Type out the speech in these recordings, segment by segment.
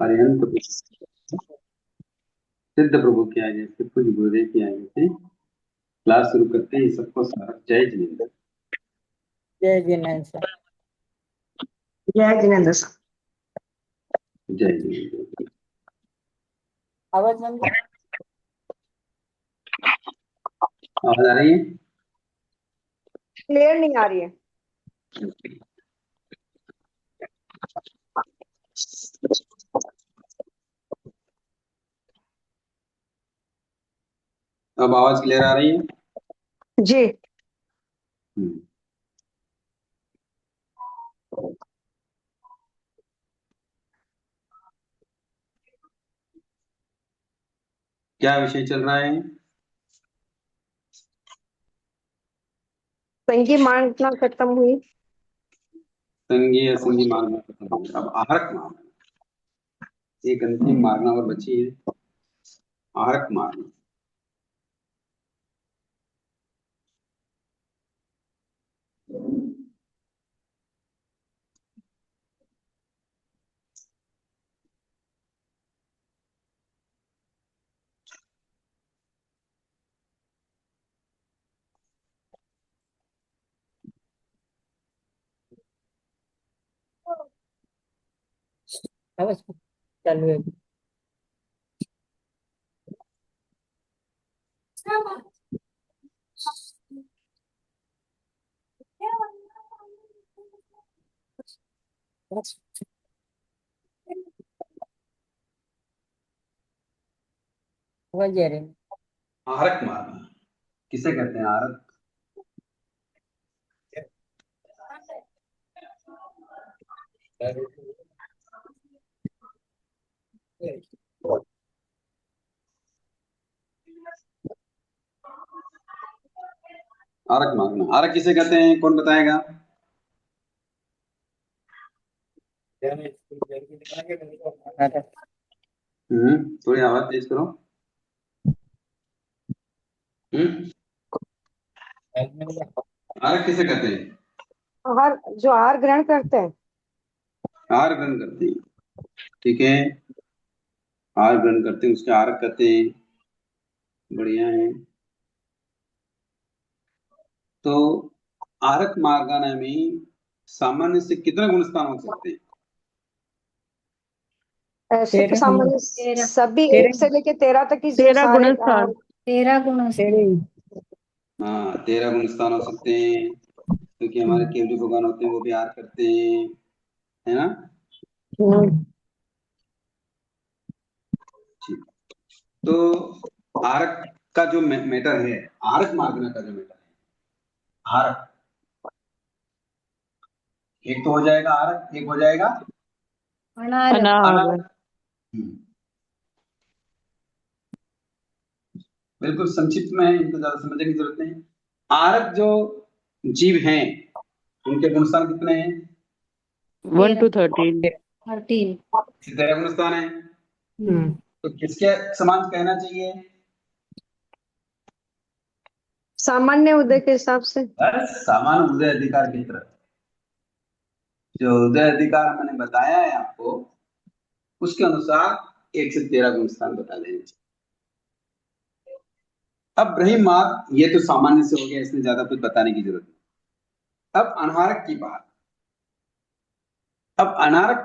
अरिहंत प्रभु, सिद्ध प्रभु की आज्ञा से, कुछ गुरुदेव की आज्ञा से क्लास शुरू करते हैं। सबको स्वागत। जय जिनेन्द्र। जय जिनेन्द्र सर। जय जिनेन्द्र सर। जय जिनेन्द्र। आवाज बंद। आवाज आ रही है? क्लियर नहीं आ रही है। अब आवाज क्लियर आ रही है? जी। क्या विषय चल रहा है? संगी मांगना खत्म हुई। संगी असंगी मार्गना खत्म हो गया। अब आहरक मार्ग, एक अंतिम मार्गना और बची है, आहरक मार्ग। आवाज चालू है। आवाज आ रही है। आहरक मार्ग किसे कहते हैं? आहरक आहरक मार्ग, आहरक किसे कहते हैं? कौन बताएगा? थोड़ी आवाज तेज करो। आहरक किसे कहते हैं? आहार, जो आहार ग्रहण करते हैं। आहार ग्रहण करते हैं, ठीक है। आहार ग्रहण करते हैं, उसके आहरक कहते हैं। बढ़िया है। तो आहरक मार्गाना में सामान्य से कितने गुण स्थान हो सकते हैं? ऐसे तो सामान्य सभी 13 एक से लेके 13 तक की जो 13 सारे गुणस्थान। 13 गुण हाँ, 13 गुण स्थान हो सकते हैं, क्योंकि हमारे केवली भगवान होते हैं, वो भी आहर करते हैं, है ना? ठीक। तो आहरक का जो मैटर है, आहरक मार्गना का जो मैटर है, आहरक एक तो हो जाएगा आहरक, एक हो जाएगा अनाहर। अनाहरक। बिल्कुल संक्षिप्त में है, इनको ज्यादा समझने की जरूरत नहीं। आहरक जो जीव हैं, उनके गुणस्थान कितने हैं? 1 to 13। 13। 13 गुणस्थान है। तो किसके समान कहना चाहिए? सामान्य उदय के हिसाब से। बस सामान्य उदय अधिकार की तरफ। जो उदय अधिकार मैंने बताया है आपको, उसके अनुसार 1 से 13 गुणस्थान बता देने चाहिए। अब ब्रह्म मार्ग, ये तो सामान्य से हो गया, इसमें ज्यादा कुछ बताने की जरूरत नहीं। अब अनारक की बात। अब अनारक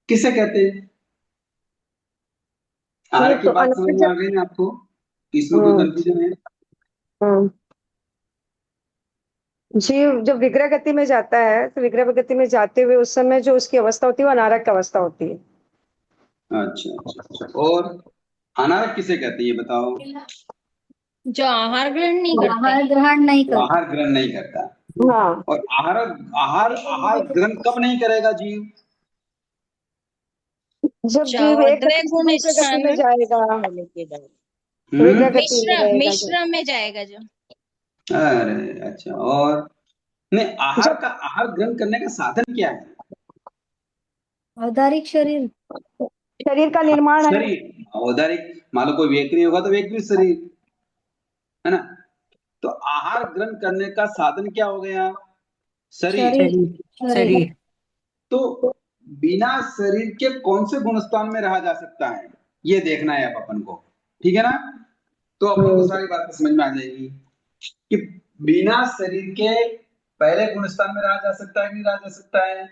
किसे कहते हैं? आहारक की तो बात समझ में आ गई ना आपको? इसमें कोई कंफ्यूजन है? जीव जब विग्रह गति में जाता है, तो विग्रह गति में जाते हुए उस समय जो उसकी अवस्था होती है वो अनारक अवस्था होती है। अच्छा अच्छा अच्छा। और अनारक किसे कहते हैं, ये बताओ? जो आहार ग्रहण नहीं करता। आहार ग्रहण नहीं तो करता। आहार ग्रहण नहीं करता। हाँ। और आहार आहार आहार ग्रहण कब नहीं करेगा जीव? जब जीव एक गति से गुण दूसरे गति स्थान में जाएगा, हम्म। विग्रह गति में रहेगा। मिश्र में जाएगा जो। अरे अच्छा। और नहीं, आहार जब का, आहार ग्रहण करने का साधन क्या है? औदारिक शरीर। शरीर का निर्माण है। शरीर औदारिक। मान लो कोई व्यक्ति नहीं होगा तो व्यक्ति शरीर, है ना? तो आहार ग्रहण करने का साधन क्या हो गया? शरीर। शरीर। तो बिना शरीर के कौन से गुणस्थान में रहा जा सकता है, ये देखना है अब अपन को। ठीक है ना? तो अपन को सारी बातें समझ में आ जाएगी कि बिना शरीर के पहले गुणस्थान में रहा जा सकता है कि नहीं रहा जा सकता है?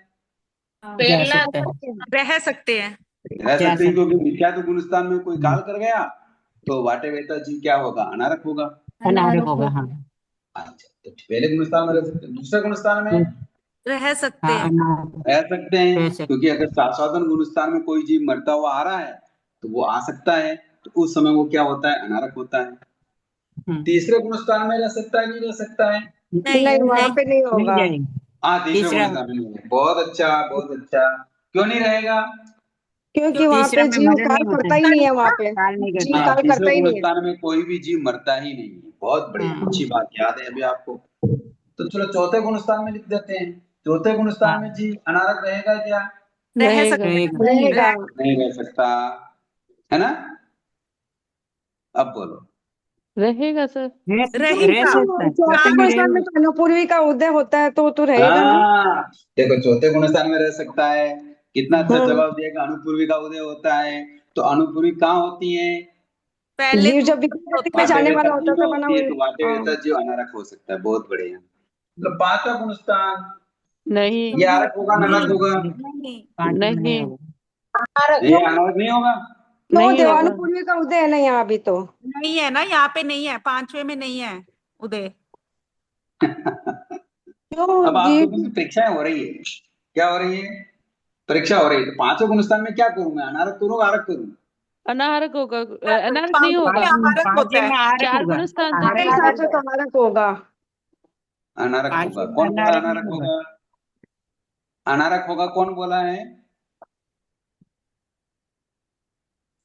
जा पहला सकता है। रह सकते हैं। रह जा सकते हैं, सकता क्योंकि मिथ्या तो गुणस्थान में कोई काल कर गया तो वाटे वेता जीव क्या होगा? अनारक होगा। अनारक होगा। हाँ अच्छा, तो पहले गुणस्थान में रह सकते हैं, दूसरे गुणस्थान में रह सकते हाँ हैं। अनारक रह सकते हैं, रह सकते क्योंकि अगर सातवादन गुणस्थान में कोई जीव मरता हुआ आ रहा है तो वो आ सकता है, तो उस समय वो क्या होता है? अनारक होता है। हैं। तीसरे गुणस्थान में रह सकता है, नहीं रह सकता है? नहीं नहीं, वहां नहीं पे नहीं नहीं होगा। जाएंगे। हाँ, तीसरे तीसरा गुणस्थान में नहीं होगा। बहुत अच्छा, बहुत अच्छा। क्यों नहीं रहेगा? क्योंकि वहां तीसरा पे में जीव मरण काल नहीं होता करता है। ही नहीं है, वहां पे काल नहीं जीव करता हाँ, है। काल तीसरे करता ही नहीं है। गुणस्थान में कोई भी जीव मरता ही नहीं है। बहुत बढ़िया, हाँ अच्छी बात याद है अभी आपको। तो चलो चौथे गुणस्थान में लिख देते हैं। चौथे गुणस्थान हाँ में जीव अनारक रहेगा क्या? रह रहेगा। सकते रहेगा। रहेगा। नहीं रह सकता, है ना? अब बोलो। रहेगा सर। रह रहेगा। सकता है। चौथे चौथे में गुणस्थान में रहेगा। तो अनुभूति का उदय होता है, तो वो तो रहेगा ना। हाँ, देखो चौथे गुणस्थान में रह सकता है। कितना अच्छा हम्म। जवाब दिया कि अणुपूर्वी का उदय होता है। तो अणुपूर्वी कहाँ होती है? पहले जीव जब गुण विकृति गति में होता है। जाने वाटेवेता वाला होता जीव है में तो बना होती है, हुआ। तो हाँ। वाटेवेता जीव अनारक हो सकता है। बहुत बढ़िया। तो पांचवा गुणस्थान, नहीं। ये आरक होगा नरक नहीं होगा? नहीं पांचवा नहीं नहीं। होगा। ये अनारक नहीं होगा? तो वो नहीं होगा। देवानुपूर्वी का उदय है ना यहाँ भी तो। नहीं है ना, यहाँ पे नहीं है, पांचवे में नहीं है उदय। क्यों अब आप जीव। लोगों की परीक्षाएं हो रही है। क्या हो रही है? परीक्षा हो रही है। तो पांचवें गुणस्थान में क्या करूं मैं? अनारक करूं, आरक करूं? अनारक होगा। अनारक नहीं पांचवे में होगा। आहारक होता पांचवे है। में आरक चार होगा। गुणस्थान तक मेरे ही हिसाब होगा। से तो अनारक होगा। अनारक होगा? पांचवे में कौन बोला अनारक नहीं अनारक होगा। होगा? अनारक होगा कौन बोला है?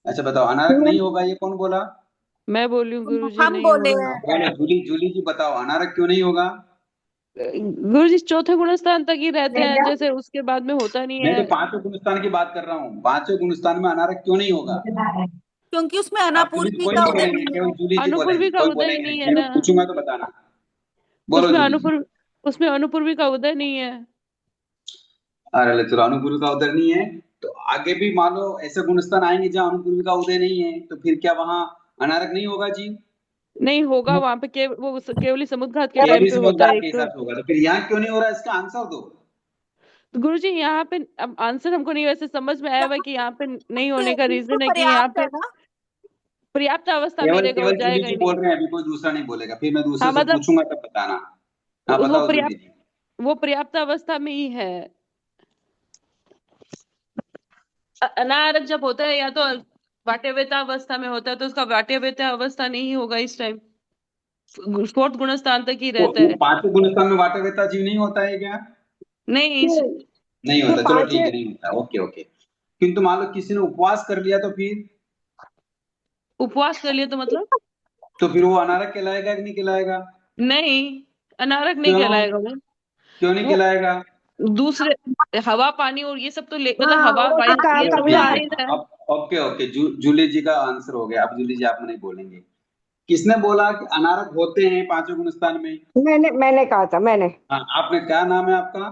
अच्छा बताओ, अनारक नहीं होगा ये कौन बोला? मैं बोली हूँ गुरुजी हम नहीं बोले होगा। हैं। बोलो, जूली जूली जी बताओ, अनारक क्यों नहीं होगा? गुरुजी चौथे गुणस्थान तक ही रहते हैं, जैसे उसके बाद में होता नहीं मैं है। तो पांचवें गुणस्थान की बात कर रहा हूँ। पांचवें गुणस्थान में अनारक क्यों नहीं होगा? क्योंकि उसमें आप जूली जी अनापूर्वी कोई का नहीं उदय बोलेंगे, नहीं केवल है। जूली जी अनुपूर्वी बोलेंगे, का कोई उदय बोलेंगे नहीं नहीं। है मैं ना। पूछूंगा तो बताना। बोलो उसमें जूली जी। अनुपूर्व उसमें अनुपूर्वी का उदय नहीं है। अरे चलो, अणुपूर्वी का उदय नहीं है तो आगे भी मान लो ऐसे गुणस्थान आएंगे जहाँ अणुपूर्वी का उदय नहीं है, तो फिर क्या वहां अनारक नहीं होगा जी? नहीं होगा वहां पे वो केवली समुद्र घाट के टाइम केवली पे होता समुद्रघाट है के एक तो। हिसाब से होगा, तो फिर यहाँ क्यों नहीं हो रहा? इसका आंसर दो। गुरुजी यहाँ पे अब आंसर हमको नहीं वैसे समझ में आया हुआ है कि यहाँ पे नहीं होने का ये तो रीजन है कि यहाँ पर्याप्त है पे ना। पर्याप्त अवस्था में केवल रहेगा, वो केवल जूली जाएगा जी ही बोल नहीं। रहे हैं, अभी कोई दूसरा नहीं बोलेगा, फिर मैं दूसरे हाँ से मतलब पूछूंगा तब बताना। हाँ वो बताओ जूली जी। वो पर्याप्त अवस्था में ही है। अनारक जब होता है या तो वाट्यवेता अवस्था में होता है, तो उसका वाट्यवेता अवस्था नहीं होगा इस टाइम। फोर्थ गुणस्थान तक ही रहता वो है। पांचवें गुणस्थान में वाटवेता जीव नहीं होता है क्या? नहीं नहीं जो होता, चलो ठीक पांचवे है, नहीं होता, ओके ओके। किंतु मान लो किसी ने उपवास कर लिया तो उपवास कर लिया तो मतलब फिर वो अनारक कहलाएगा कि नहीं कहलाएगा? नहीं, अनारक नहीं क्यों? कहलाएगा वो। क्यों नहीं वो कहलाएगा? दूसरे हवा पानी और ये सब तो मतलब हाँ, हवा वो तो वायु ये चलो सब तो ठीक आ है। नहीं रहा है। अब ओके ओके, जूली जी का आंसर हो गया। अब जूली जी आप नहीं बोलेंगे। किसने बोला कि अनारक होते हैं पांचवें गुणस्थान में? मैंने कहा था, मैंने। हाँ, आपने, क्या नाम है आपका?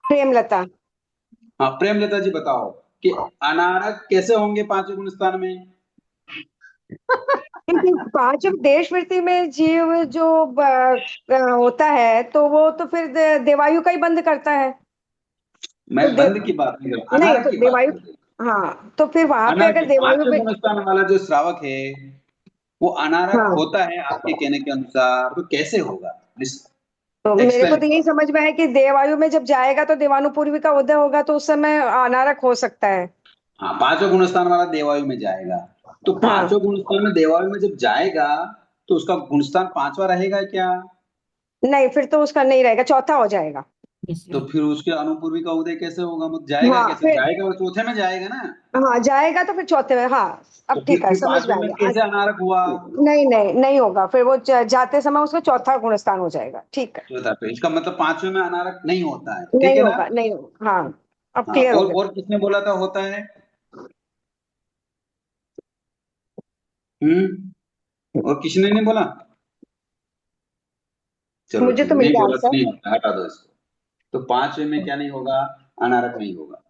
प्रेमलता। हाँ, प्रेमलता जी बताओ कि अनारक कैसे होंगे पांचवें गुणस्थान में? क्योंकि पांचों देश वृत्ति में जीव जो होता है, तो वो तो फिर देवायु का ही बंद करता है। मैं तो बंद की बात नहीं कर रहा, नहीं अनारक तो की बात देवायु। कर रही हूँ। हाँ, तो फिर वहां पे अनारक अगर देवायु पांचवें में। गुणस्थान वाला जो श्रावक है वो अनारक हाँ, होता है आपके कहने के अनुसार, तो कैसे होगा? प्लीज तो मेरे को एक्सप्लेन। तो यही समझ में है कि देवायु में जब जाएगा तो देवानुपूर्वी का उदय होगा, तो उस समय अनारक हो सकता है। हाँ, पांचवें गुणस्थान वाला देवायु में जाएगा। तो हाँ। पांचवें गुणस्थान में देवायु में जब जाएगा तो उसका गुणस्थान पांचवा रहेगा क्या? नहीं, फिर तो उसका नहीं रहेगा, चौथा हो जाएगा। तो फिर उसके अनुपूर्वी का उदय कैसे होगा? मतलब जाएगा हाँ कैसे? फिर। जाएगा वो चौथे में जाएगा ना। हाँ, जाएगा तो फिर चौथे में। हाँ, तो अब ठीक है, फिर समझ में पांचवें आ में गया कैसे अनारक हुआ? नहीं नहीं नहीं होगा, फिर वो जाते समय उसका चौथा गुणस्थान हो जाएगा। ठीक है। चौथा, तो इसका मतलब पांचवें में अनारक नहीं होता है, ठीक नहीं है ना? होगा, नहीं होगा। हाँ, अब हाँ, क्लियर हो गया। और किसने बोला था होता है? और किसी ने नहीं बोला? चलो मुझे ठीक तो है, मिल नहीं गया बोला तो आंसर। नहीं होगा, हटा दो इसको। तो पांचवें में क्या नहीं होगा? अनारक नहीं होगा।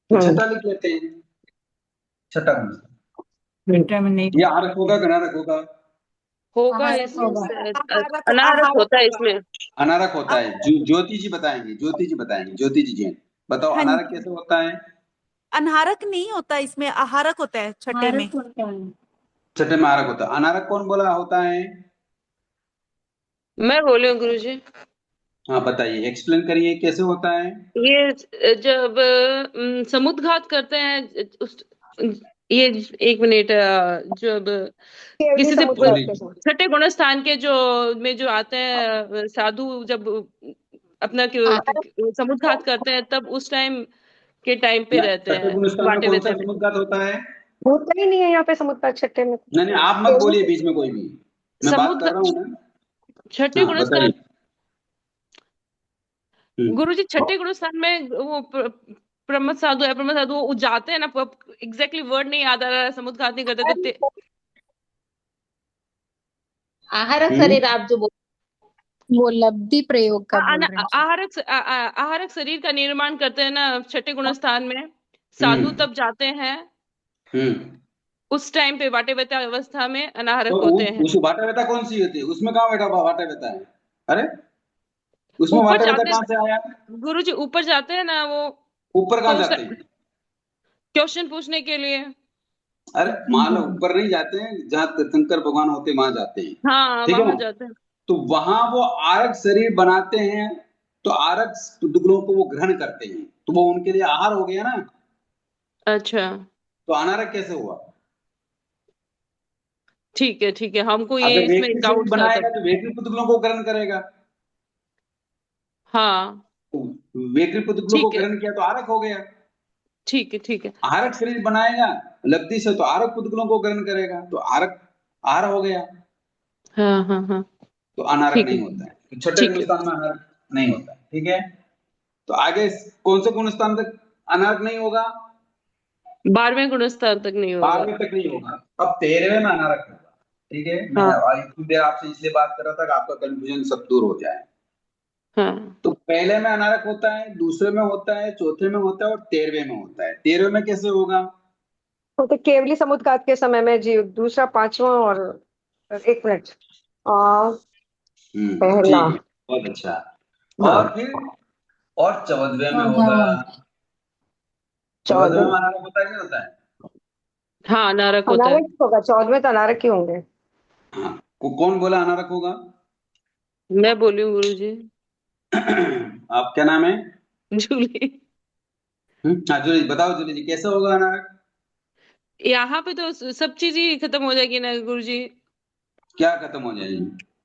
तो छठा लिख लेते हैं, छठा गुणस्थान। छठे में नहीं ये आरक होगा कि अनारक होगा? होगा आहारक इसमें होगा। आहारक अनारक होता है होगा। इसमें। अनारक होता है। ज्योति जी बताएंगे, ज्योति जी बताएंगे, ज्योति जी जैन बताओ हाँ अनारक जी। कैसे होता है? अनारक नहीं होता इसमें, आहारक होता है छठे में। आहारक होता है। छठे में आरक होता है। अनारक कौन बोला होता है? मैं बोली हूँ गुरुजी। हाँ बताइए, एक्सप्लेन करिए कैसे होता है। ये जब समुद्घात करते हैं ये एक मिनट, जब केवली किसी से समुद्घात बोलिए। के साथ। छठे गुणस्थान के जो आते हैं साधु, जब अपना आहारक समुद्घात करते हैं, तब उस के टाइम पे या रहते छठे हैं गुणस्थान में वाटे कौन सा वेते में। समुद्घात होता है? होता ही नहीं है यहाँ पे समुद्घात छठे में। नहीं नहीं, आप मत बोलिए बीच में कोई भी, मैं बात कर समुद्घात रहा हूँ ना। छठे हाँ गुणस्थान, बताइए। गुरुजी छठे गुणस्थान में वो प्रमथ साधु है, प्रमथ साधु वो जाते हैं ना, एग्जैक्टली वर्ड नहीं याद आ रहा है, समुद्घात नहीं करते थे। आहारक हम्म शरीर आप जो बोल, वो लब्धि प्रयोग का बोल रहे हैं। आहारक शरीर का निर्माण करते हैं ना छठे गुणस्थान में, साधु हम्म तब जाते हैं। हम्म उस टाइम पे वाटे वेता अवस्था में तो अनाहरक होते हैं। उस वाटा वेता कौन सी होती है? उसमें कहाँ बैठा हुआ वाटा वेता है? अरे उसमें ऊपर वाटा वेता जाते कहाँ से आया? गुरुजी, ऊपर जाते हैं ना वो, ऊपर कहाँ तो जाते हैं? क्वेश्चन पूछने के लिए। अरे मान लो ऊपर नहीं जाते हैं, जहाँ तीर्थंकर भगवान होते हैं वहां जाते हैं, हाँ, ठीक है वहां ना? जाते हैं। तो वहां वो आरक शरीर बनाते हैं, तो आरक दुगलों को वो ग्रहण करते हैं, तो वो उनके लिए आहार हो गया ना। अच्छा, तो अनारक कैसे हुआ? ठीक है, हमको ये अगर इसमें वेकरी शरीर डाउट था बनाएगा तब। तो वेकरी पुतगलों को ग्रहण करेगा, हाँ, तो वेकरी पुतगलों को ठीक है, ग्रहण किया तो आरक हो गया। ठीक है। आरक शरीर बनाएगा लब्धि से तो आरक पुतगलों को ग्रहण करेगा, तो आरक आहार हो गया। हाँ, तो अनारक ठीक है, नहीं होता है, तो छठे ठीक है। गुणस्थान में अनारक नहीं होता है, ठीक है। तो आगे कौन से गुणस्थान तक अनारक नहीं होगा? 12वें गुणस्थान तक नहीं होगा। 12वें तक नहीं होगा। अब 13वें में अनारक होगा, ठीक है। मैं हाँ, इतनी देर आपसे इसलिए बात कर रहा था कि आपका कंफ्यूजन सब दूर हो जाए। हाँ। तो पहले में अनारक होता है, दूसरे में होता है, चौथे में होता है और 13वें में होता है। 13वें में कैसे होगा? वो तो केवली समुद्घात के समय में जी, दूसरा पांचवा और एक मिनट आ, पहला। ठीक है, बहुत अच्छा। और हाँ, फिर और 14वें में होगा। चौदहवां 14वें में 14। अनारक होता है, नहीं होता है? हाँ, नारक होता है। अनारक ही होगा, 14वें तो अनारक ही होंगे। हाँ, कौन बोला अनारक होगा? मैं बोली हूँ गुरुजी। आप क्या नाम है? जूली। हाँ जूली जी, बताओ जूली जी कैसे होगा अनारक? यहाँ पे तो सब चीज ही खत्म हो जाएगी ना गुरुजी। क्या खत्म हो जाएगी?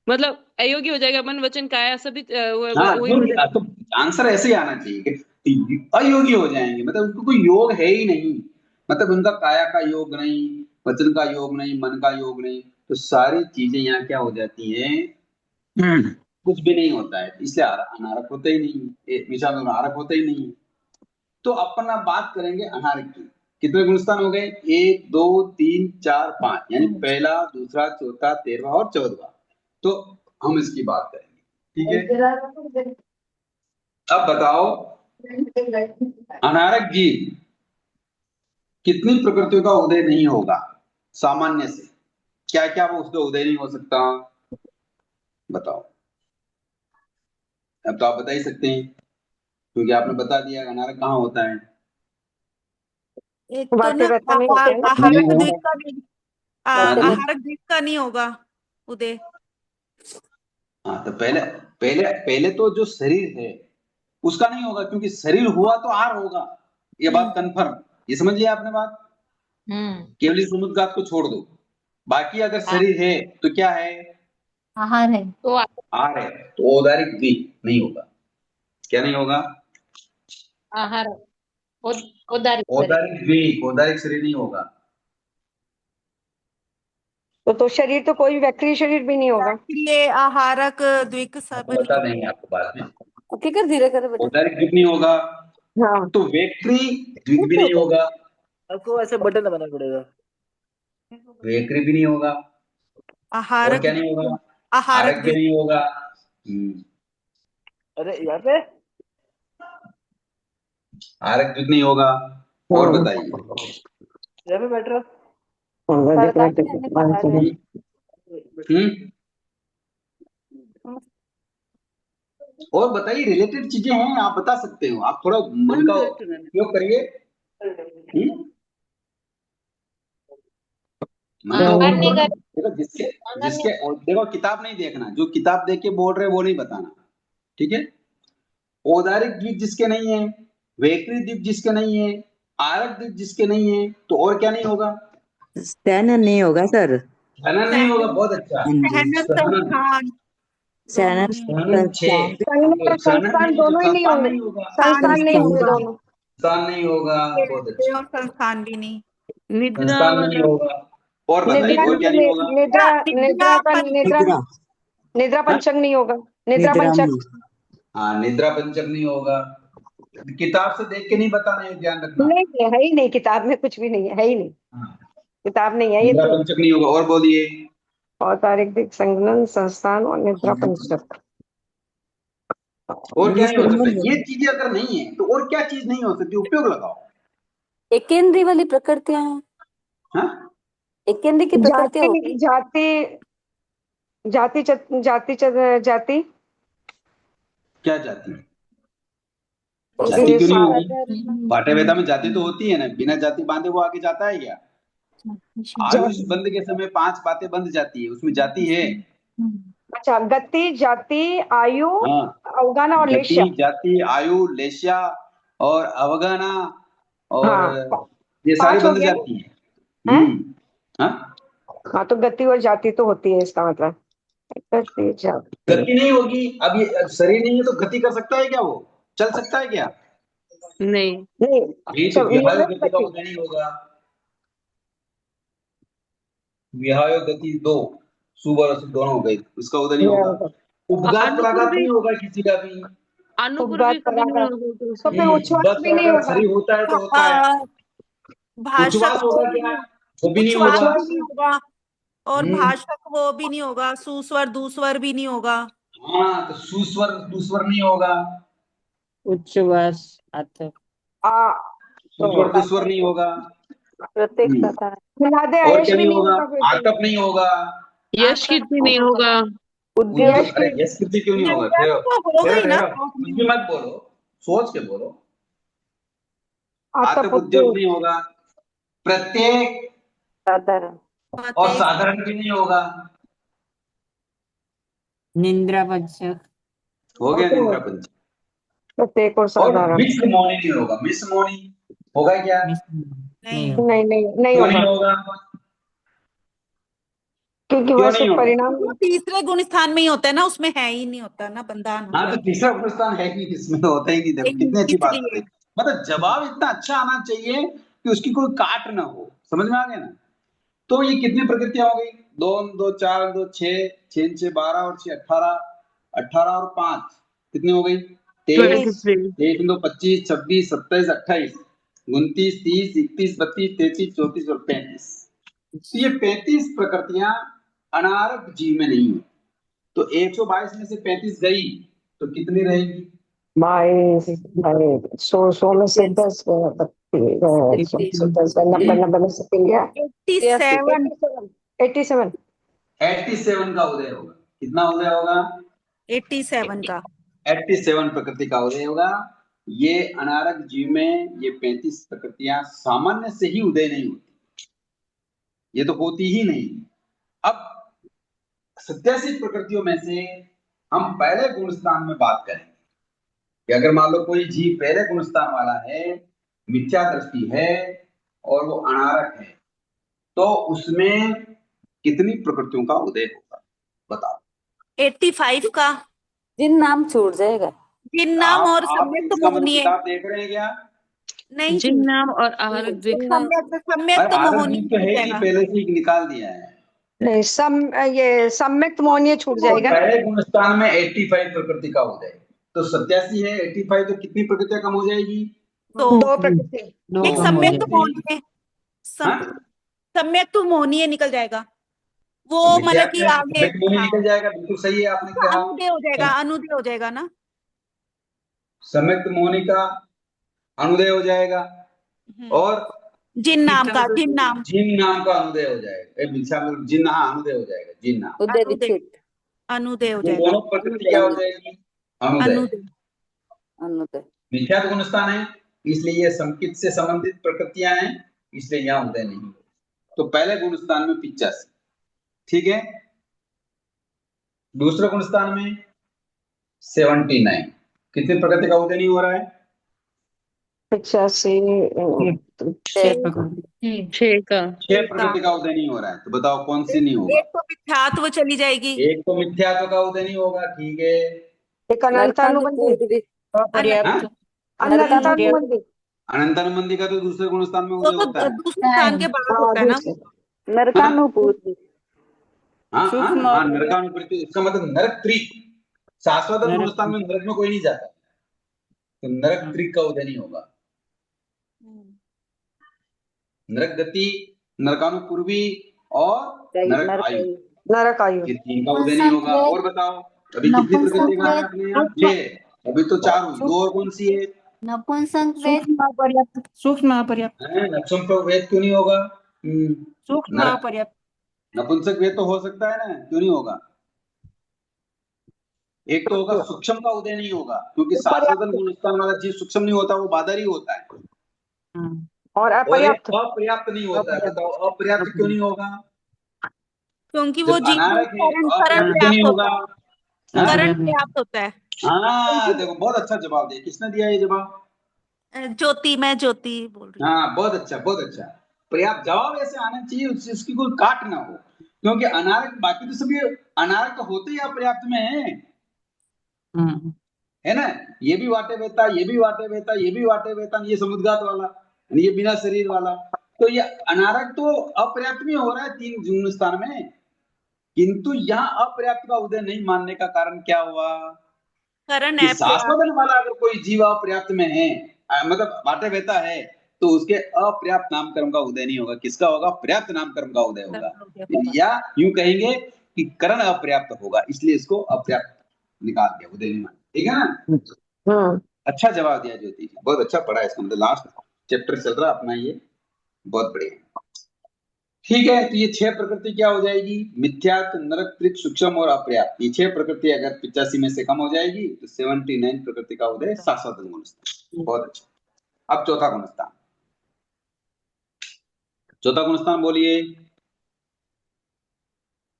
मतलब अयोग्य हो जाएगा, मन वचन काया सभी हाँ वही हो योगी, जाएगा। तो आंसर ऐसे ही आना चाहिए कि अयोगी हो जाएंगे, मतलब उनको कोई योग है ही नहीं। मतलब उनका काया का योग नहीं, वचन का योग नहीं, मन का योग नहीं, तो सारी चीजें यहाँ क्या हो जाती हैं? कुछ भी नहीं होता है, इसलिए अनारक होता ही नहीं, विषाद अनारक होता ही नहीं। तो अपन अब बात करेंगे अनारक की। कितने गुणस्थान हो गए? 1 2 3 4 5, यानी पहला, दूसरा, चौथा, 13वां और 14वां। तो हम इसकी बात करेंगे, ठीक है। अब बताओ अनारक जीव कितनी प्रकृतियों का उदय नहीं होगा सामान्य से? क्या क्या वो उसका उदय नहीं हो सकता? बताओ। अब तो आप बता ही सकते हैं, क्योंकि आपने बता दिया अनारक कहाँ होता है। एक तो वाटे ना रहता नहीं होता है ना। नहीं आहारक द्वीप होगा। का नहीं, हाँ जी। आहारक द्वीप का नहीं होगा उदय। हाँ तो पहले पहले पहले तो जो शरीर है उसका नहीं होगा, क्योंकि शरीर हुआ तो आहार होगा, ये बात कंफर्म। ये समझ लिया आपने बात? हम्म केवल इस समुद्घात को छोड़ दो, बाकी अगर आ- शरीर है तो क्या है? आहार है तो आहार है, तो औदारिक भी नहीं होगा। क्या नहीं होगा? आहार उदारी औदारिक भी, औदारिक शरीर नहीं होगा। तो शरीर तो कोई व्यक्ति शरीर भी नहीं होगा। ये आहारक द्विक सब हम बता नहीं। देंगे आपको बाद में। ठीक है, धीरे करो बेटा। औदारिक द्विक नहीं होगा, हाँ, तो वेक्री द्विक भी नहीं होगा, आपको ऐसे बटन दबाना पड़ेगा। वेक्री भी नहीं होगा, और आहारक क्या नहीं होगा? आहारक आरक भी द्विक। नहीं होगा। अरे यहाँ पे आरक द्विक नहीं होगा, और बताइए। यहाँ पे बैठ रहा और बताइए, रिलेटेड चीजें हैं, आप बता सकते हो, आप थोड़ा मन का उपयोग करिए। मैं तो देखो, जिसके जिसके देखो, किताब नहीं देखना, जो किताब देख के बोल रहे वो नहीं बताना, ठीक है। औदारिक द्वीप जिसके नहीं है, वैकृत द्वीप जिसके नहीं है, आरक द्वीप जिसके नहीं है, तो और क्या नहीं होगा? सैनन नहीं होगा सर। खनन नहीं होगा, बहुत अच्छा। सहनन संस्थान सैनन खनन छह, संघ और संस्थान दोनों ही नहीं संस्थान होंगे, नहीं होगा, संस्थान नहीं होंगे दोनों। संस्थान नहीं होगा, बहुत अच्छा। और संस्थान भी नहीं। निद्रा संस्थान नहीं होगा, और बताइए, निद्रा और क्या नहीं होगा? निद्रा निद्रा का निद्रा निद्रा निद्रा पंचक नहीं होगा, निद्रा निद्रा पंचक। में हाँ, निद्रा पंचक नहीं होगा। किताब से देख के नहीं बताना है, ध्यान रखना। नहीं है ही नहीं, किताब में कुछ भी नहीं है ही नहीं, हाँ, किताब नहीं है ये निद्रा तो। पंचक नहीं होगा, और बोलिए। औदारिक दिक, संघनन, संस्थान और निद्रा पंचक। और क्या नहीं हो सकता? संबंध ये चीजें अगर नहीं है तो और क्या चीज नहीं हो सकती? उपयोग लगाओ। एकेंद्री वाली प्रकृतियां हैं। हाँ, एकेंद्री की प्रकृतियां जाति होगी। जाति जाति जाति जाति क्या जाति? जाति क्यों नहीं होगी? पाठ्य वेदा में जाति तो होती है ना, बिना जाति बांधे वो आगे जाता है क्या? आयुष बंद के समय 5 बातें बंध जाती है, उसमें जाति है। अच्छा, गति, जाति, आयु, हाँ, अवगाना और लेश्या। गति, जाति, आयु, लेश्या और अवगाना, और हाँ, ये सारी 5 हो बंध गया जाती है। हैं? हाँ, हाँ, तो गति और जाति तो होती है, इसका मतलब गति जाति। गति नहीं होगी। अब ये शरीर नहीं है तो गति कर सकता है क्या? वो चल सकता है क्या? नहीं। नहीं, यही तो विहाय गति का उदय नहीं होगा। विहाय गति 2 सुबह दोनों हो गए, इसका उदय नहीं होगा। उपगात अनुपूर्वी- प्रागात नहीं होगा किसी का भी। अनुपूर्वी कभी नहीं परागा। होगा तो फिर उच्छ्वास उपगात भी नहीं प्रागात होगा। शरीर होता है तो होता है। भाषक उच्छ्वास वो होगा भी क्या? नहीं, वो भी नहीं उच्छ्वास होगा। भी नहीं होगा, और हम्म। भाषक वो भी नहीं होगा, सुस्वर दूस्वर भी नहीं होगा। हाँ, तो सुस्वर दूस्वर नहीं होगा, उच्छ्वास अथ सुस्वर दूस्वर नहीं होगा। प्रत्येक हम्म। प्रकार हृदय और आयश क्या भी नहीं नहीं होगा? होगा फिर तो। आटप नहीं होगा। यश कीर्ति नहीं होगा। यश अरे यश कीर्ति क्यों नहीं होगा? ठहरो तो हो गई ना। कुछ भी मत बोलो, सोच के बोलो। आतप आतप उद्योग नहीं होगा, प्रत्येक साधारण और साधारण भी नहीं होगा। निंद्रा पंचक हो गया निंद्रा पंच। प्रत्येक और और साधारण। मिश्र मौनी नहीं होगा। मिश्र मौनी होगा क्या? नहीं नहीं नहीं नहीं क्यों नहीं होगा, होगा? क्योंकि क्यों वह नहीं सिर्फ होगा? परिणाम। वो तीसरे गुण स्थान में ही होता है ना, उसमें है ही नहीं होता ना, बंधन हाँ, तो तीसरा गुणस्थान है ही, इसमें तो होता ही नहीं। देखो कितनी अच्छी बात इसलिए। है। मतलब जवाब इतना अच्छा आना चाहिए कि उसकी कोई काट ना हो। समझ में आ गया ना? तो ये कितनी प्रकृतियां हो गई? 2 2 4 2 6 6 6 12 और 6 18, 18 और 5 कितनी हो गई? 23, 23। 1 2 25 26 27 28 29 30 31 32 33 34 और 35। तो ये 35 प्रकृतियां अनारक जीव में नहीं है। तो 122 में से 35 गई तो कितनी रहेगी? 22 100 में से 10 गया, 100 में से 10 गया, 90 90 में से 3 गया, 87 87 87 का उदय होगा। कितना उदय होगा? 87 का 87 प्रकृति का उदय होगा। ये अनारक जीव में ये 35 प्रकृतियां सामान्य से ही उदय नहीं होती, ये तो होती ही नहीं। अब 87 प्रकृतियों में से हम पहले गुण स्थान में बात करेंगे कि अगर मान लो कोई जीव पहले गुण स्थान वाला है, मिथ्या दृष्टि है और वो अनारक है, तो उसमें कितनी प्रकृतियों का उदय होगा? बताओ। 85 का जिन नाम छूट जाएगा। जिन नाम और आप सम्यक तो इसका मतलब मोहनी है। किताब देख रहे हैं क्या? नहीं जी, जिन नाम और आहार द्विक सम्यक तो आदर मोहनी जीव तो है ही, पहले से ही निकाल दिया है। नहीं, ये सम्यक्त मोहनीय छूट तो जाएगा। पहले गुण स्थान में 85 प्रकृति का उदय, तो 87 है, 85 तो कितनी प्रकृतियां कम हो जाएगी? तो 2 प्रकृति। नहीं, सम्यक तो मोहनी है। हाँ? सम्यक तो मोहनी है, निकल जाएगा वो, मतलब कि आगे निकल जाएगा। बिल्कुल सही है, आपने कहा। अनुदय हो जाएगा, अनुदय हो जाएगा ना। सम्यक्त मोहनी का अनुदय हो जाएगा। और जिन नाम का, कीटन जिन नाम, जिन नाम का अनुदय हो जाएगा, जिन, हाँ, अनुदय हो जाएगा, जिन नाम। उदय अनुदय, विच्छेद अनुदय हो इन जाएगा। दोनों प्रकृति क्या हो जाएगी? अनुदय। अनुदय। अनुदय। मिथ्यात्व गुणस्थान है, इसलिए ये संकित से संबंधित प्रकृतियां हैं, इसलिए यहाँ उदय नहीं होगा। तो पहले गुणस्थान में 85, ठीक है। दूसरे गुणस्थान में 79, कितनी प्रकृति का उदय नहीं हो रहा है? 85 छह प्रकृति। 6 का। 6 प्रकृति का उदय नहीं हो रहा है, तो बताओ कौन सी नहीं होगा? एक तो मिथ्यात्व चली जाएगी। एक तो मिथ्यात्व का उदय नहीं होगा, ठीक है। एक अनंतानुबंधी, नरकानुपूर्वी। अपर्याप्त। अनंतानुबंधी, अनंतानुबंधी का तो दूसरे गुणस्थान में वो उदय होता है। दूसरे स्थान के बाद हाँ होता है ना। दूसरे, नरकानुपूर्वी। हाँ हाँ सूक्ष्म हाँ, और नरकानुपृति, इसका मतलब नरक त्रिक, शाश्वत नरक गुणस्थान में नरक में कोई नहीं जाता, तो नरक त्रिक का उदय नहीं होगा। नरक गति, नरकानुपूर्वी और नरक आयु, नरक आयु, ये 3 का उदय नहीं होगा। और बताओ अभी कितनी प्रकृति कहा है आपने? यहाँ 6, अभी तो 4 हुई, 2 और कौन सी है? नपुंसक वेद, सूक्ष्म अपर्याप्त। सूक्ष्म अपर्याप्त। नपुंसक वेद क्यों नहीं होगा? सूक्ष्म नरक अपर्याप्त। नपुंसक वेद तो हो सकता है ना, क्यों नहीं होगा? एक तो होगा सूक्ष्म का उदय नहीं होगा, क्योंकि शाश्वतन गुणस्थान वाला चीज सूक्ष्म नहीं होता, वो बादर ही होता है। और और एक अपर्याप्त, अपर्याप्त नहीं होता है, बताओ अपर्याप्त क्यों नहीं होगा? क्योंकि वो जब जीवन अनारक है करण तो करण अपर्याप्त क्यों नहीं पर्याप्त होगा? होता है। हाँ? करण पर्याप्त होता है। हाँ, देखो बहुत अच्छा जवाब दिया, किसने दिया ये जवाब? ज्योति, मैं ज्योति बोल रही हाँ, बहुत अच्छा, बहुत अच्छा। पर्याप्त जवाब ऐसे आना चाहिए, उसकी कोई काट ना हो, क्योंकि अनारक, बाकी तो सभी अनारक तो होते ही अपर्याप्त में है ना। ये भी वाटे बेता, ये भी वाटे बेता, ये भी वाटे बेता, ये समुद्घात वाला, ये बिना शरीर वाला, तो ये अनारक तो अपर्याप्त में हो रहा है 3 जून स्थान में, किंतु यहाँ अपर्याप्त का उदय नहीं मानने का कारण क्या हुआ? करण कि है शाश्वतन वाला अगर कोई जीव अपर्याप्त में है, मतलब वाटे बेता है, तो उसके अपर्याप्त नामकर्म का उदय नहीं होगा, किसका होगा? पर्याप्त नामकर्म का उदय होगा, या यूं कहेंगे कि करण अपर्याप्त होगा, इसलिए इसको अपर्याप्त निकाल दिया, उदय नहीं माना, ठीक है ना। अच्छा जवाब दिया ज्योति जी, बहुत अच्छा पढ़ा, इसका मतलब लास्ट चैप्टर चल रहा अपना ये, बहुत बढ़िया। ठीक है, तो ये 6 प्रकृति क्या हो जाएगी? मिथ्यात्व, नरक, त्रिक, सूक्ष्म और अपर्याप्त, ये 6 प्रकृति अगर 85 में से कम हो जाएगी तो 79 प्रकृति का उदय शाश्वत गुणस्थान। बहुत अच्छा। अब चौथा गुणस्थान, चौथा गुणस्थान बोलिए।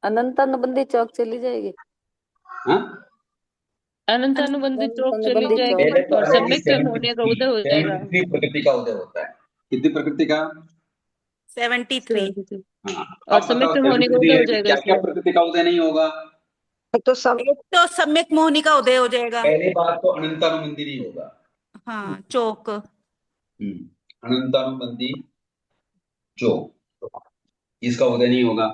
अनंत अनुबंधी चौक चली जाएगी। हाँ, अनंत अनुबंधी चौक चली अनुबंधी जाएगी पहले तो और आएगी सम्यक कर्म होने का उदय हो जाएगा। 73 प्रकृति का उदय होता है। कितनी प्रकृति का? 73। हाँ, और अब सम्यक बताओ कर्म होने का 73 उदय हो है तो जाएगा क्या क्या इसमें। प्रकृति का उदय नहीं होगा? एक तो सब, एक तो सम्यक मोहिनी का उदय हो जाएगा। पहली बात तो अनंतानुबंधी नहीं होगा। हाँ, चौक। अनंतानुबंधी चौक, इसका उदय नहीं होगा।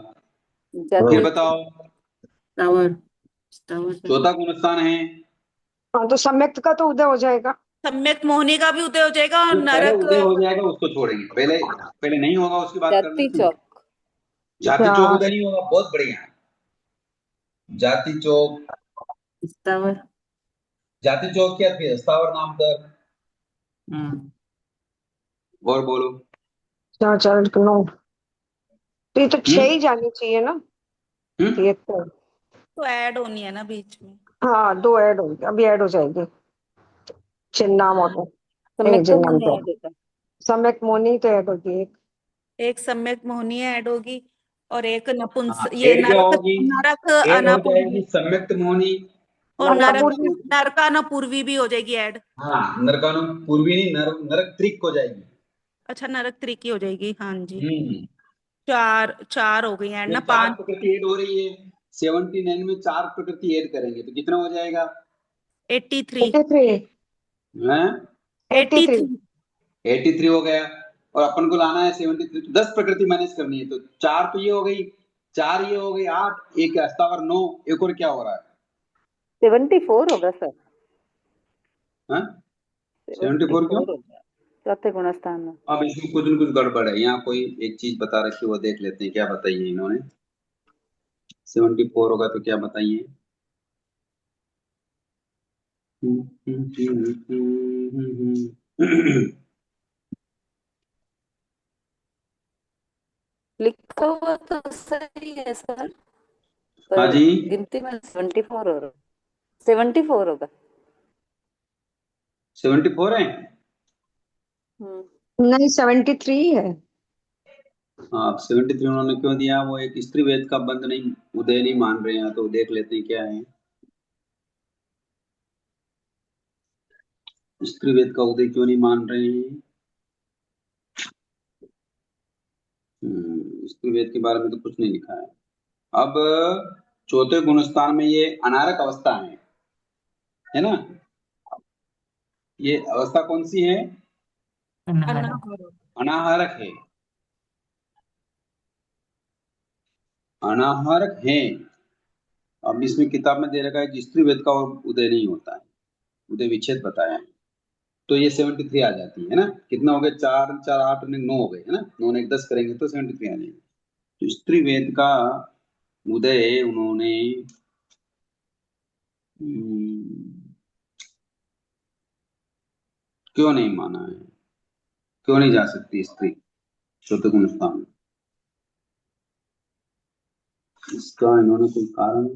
जाति फिर बताओ, स्थावर। स्थावर चौथा गुणस्थान है, हाँ तो सम्यक्त का तो उदय हो जाएगा। सम्यक मोहिनी का भी उदय हो जाएगा और जो पहले नरक। उदय हो जाएगा उसको छोड़ेंगे, पहले पहले नहीं होगा उसकी बात कर जाति लेते हैं। चौक। जाति चौक उदय नहीं होगा, बहुत बढ़िया। जाति चौक, स्थावर। जाति चौक क्या फिर स्थावर नाम कर, और बोलो। 4 4 9, तो ये तो 6 ही जानी चाहिए ना। ये तो ऐड होनी है ना बीच में। हाँ 2 ऐड होंगे, अभी ऐड हो जाएगी। चिन्नाम और सम्यक तो जिन्नाम नहीं तो है देखा। सम्यक मोनी तो ऐड होगी एक। एक सम्यक मोहिनी ऐड होगी और एक नपुंस, हाँ, ये ऐड क्या नरक, होगी? नरक ऐड हो अनापूर्वी जाएगी सम्यक्त मोहनी और नरक, नरकापूर्वी। नरकानापूर्वी भी हो जाएगी ऐड। हाँ, नरकानु पूर्वी नहीं, नरक त्रिक हो जाएगी। अच्छा, नरक त्रिकी हो जाएगी, हाँ जी। हम्म, 4 4 हो गई ऐड ये ना, 4 5। प्रकृति ऐड हो रही है। 79 में 4 प्रकृति ऐड करेंगे तो कितना हो जाएगा? 83। 83 हैं? 83 83 हो गया, और अपन को लाना है 73, तो 10 प्रकृति मैनेज करनी है, तो 4 तो ये हो गई, 4 ये हो गई, 8, एक अस्तावर 9, एक और क्या हो रहा है? 74 होगा सर। हाँ, 74 क्यों? होगा चौथे गुणस्थान में। अब इसमें कुछ न कुछ गड़बड़ है, यहाँ कोई एक चीज बता रखी है, वो देख लेते हैं क्या बताइए इन्होंने। 74 होगा तो क्या बताइए? लिखा हुआ तो सही है सर, हाँ पर जी, गिनती में 74 हो रहा, 74 होगा। 74 है। नहीं 73 है। हाँ, 73 उन्होंने क्यों दिया? वो एक स्त्री वेद का बंद नहीं, उदय नहीं मान रहे हैं, तो देख लेते हैं क्या है। स्त्री वेद का उदय क्यों नहीं मान रहे हैं? स्त्री वेद के बारे में तो कुछ नहीं लिखा है। अब चौथे गुणस्थान में ये अनारक अवस्था है ना? ये अवस्था कौन सी है? अनाहर अनाहारक है। अनाहारक है। अब इसमें किताब में दे रखा है कि स्त्री वेद का और उदय नहीं होता है, उदय विच्छेद बताया है। तो ये 73 आ जाती है ना? कितना हो गया? 4 4 8 9 हो गए है ना? 9 ने 10 करेंगे तो 73 आ जाएंगे। तो स्त्री वेद का उदय उन्होंने क्यों नहीं माना है? क्यों नहीं जा सकती स्त्री चौथे गुणस्थान में? इसका इन्होंने कोई कारण?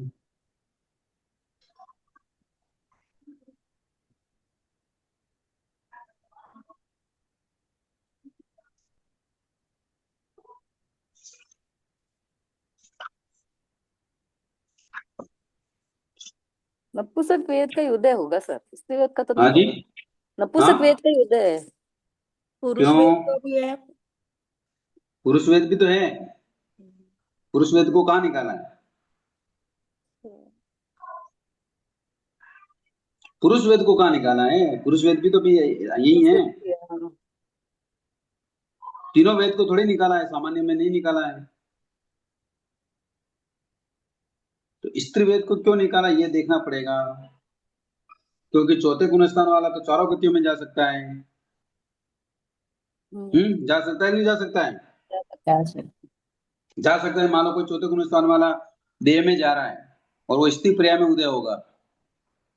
नपुंसक वेद का ही उदय होगा सर, स्त्री वेद का तो हाँ नहीं जी, होगा। नपुंसक हाँ, वेद का ही उदय है। पुरुष क्यों? वेद का भी है। पुरुष वेद भी तो है। पुरुष वेद को कहाँ निकाला है? पुरुष वेद को कहाँ निकाला है? पुरुष वेद भी तो भी यही है। हाँ। तीनों वेद को थोड़ी निकाला है, सामान्य में नहीं निकाला है। तो स्त्री वेद को क्यों निकाला ये देखना पड़ेगा, क्योंकि चौथे गुणस्थान वाला तो चारों गतियों में जा सकता है। जा सकता है नहीं जा सकता है? जा सकता है। मान लो कोई चौथे गुणस्थान वाला देह में जा रहा है और वो स्त्री प्रिया में उदय होगा,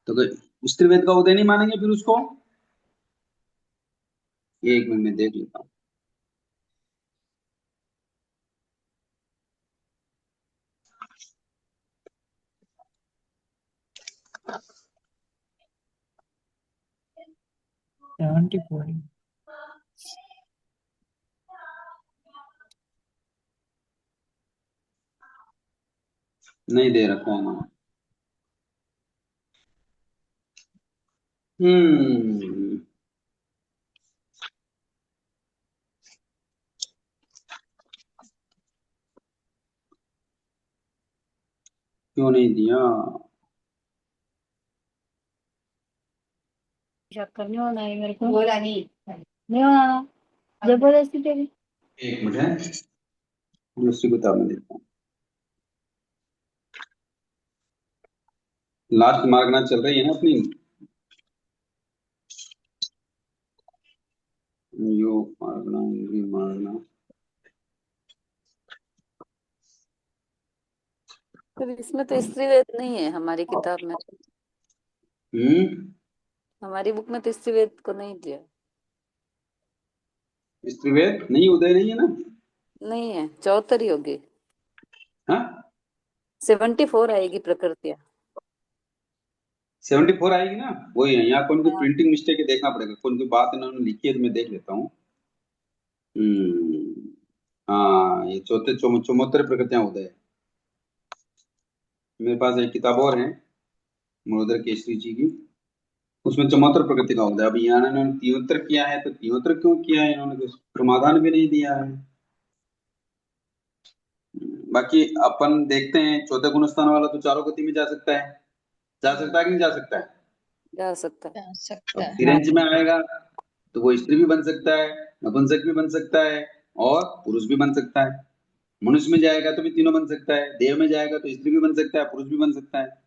तो कोई स्त्री वेद का उदय नहीं मानेंगे फिर उसको? ये एक मिनट में देख लेता हूँ। सेवेंटी फोर नहीं दे रखा है ना। हम्म क्यों नहीं दिया? करने वाला है मेरे को, बोला नहीं होना, जबरदस्ती तेरी। एक मिनट है, दूसरी किताब में देखता हूँ। लास्ट मार्गना चल रही है ना अपनी, योग मार्गना, इंद्री मार्गना। फिर इसमें तो स्त्री वेद नहीं है हमारी किताब में। हम्म हमारी बुक में तो स्त्री वेद को नहीं दिया। स्त्री वेद नहीं, उदय नहीं है ना? नहीं है, 74 ही होगी। हाँ, 74 आएगी प्रकृतियाँ। 74 आएगी ना? वही है, यहाँ कौन कोई हाँ। प्रिंटिंग मिस्टेक है, देखना पड़ेगा। कौन कोई बात इन्होंने लिखी है तो मैं देख लेता हूँ। हम्म हाँ, ये चौथे चौमोत्तर प्रकृतियां उदय है। मेरे पास एक किताब और है, मनोदर केसरी जी की, उसमें चमोत्तर प्रकृति का उदय। अभी यहाँ इन्होंने तियोत्तर किया है, तो तियोत्तर क्यों किया है इन्होंने? कुछ समाधान भी नहीं दिया है। बाकी अपन देखते हैं, चौथे गुणस्थान वाला तो चारों गति में जा सकता है। जा सकता है कि नहीं जा सकता है? जा सकता है। अब तिरंज में आएगा तो वो स्त्री भी बन सकता है, नपुंसक भी बन सकता है, और पुरुष भी बन सकता है। मनुष्य में जाएगा तो भी तीनों बन सकता है, देव में जाएगा तो स्त्री भी बन सकता है, पुरुष भी बन सकता है।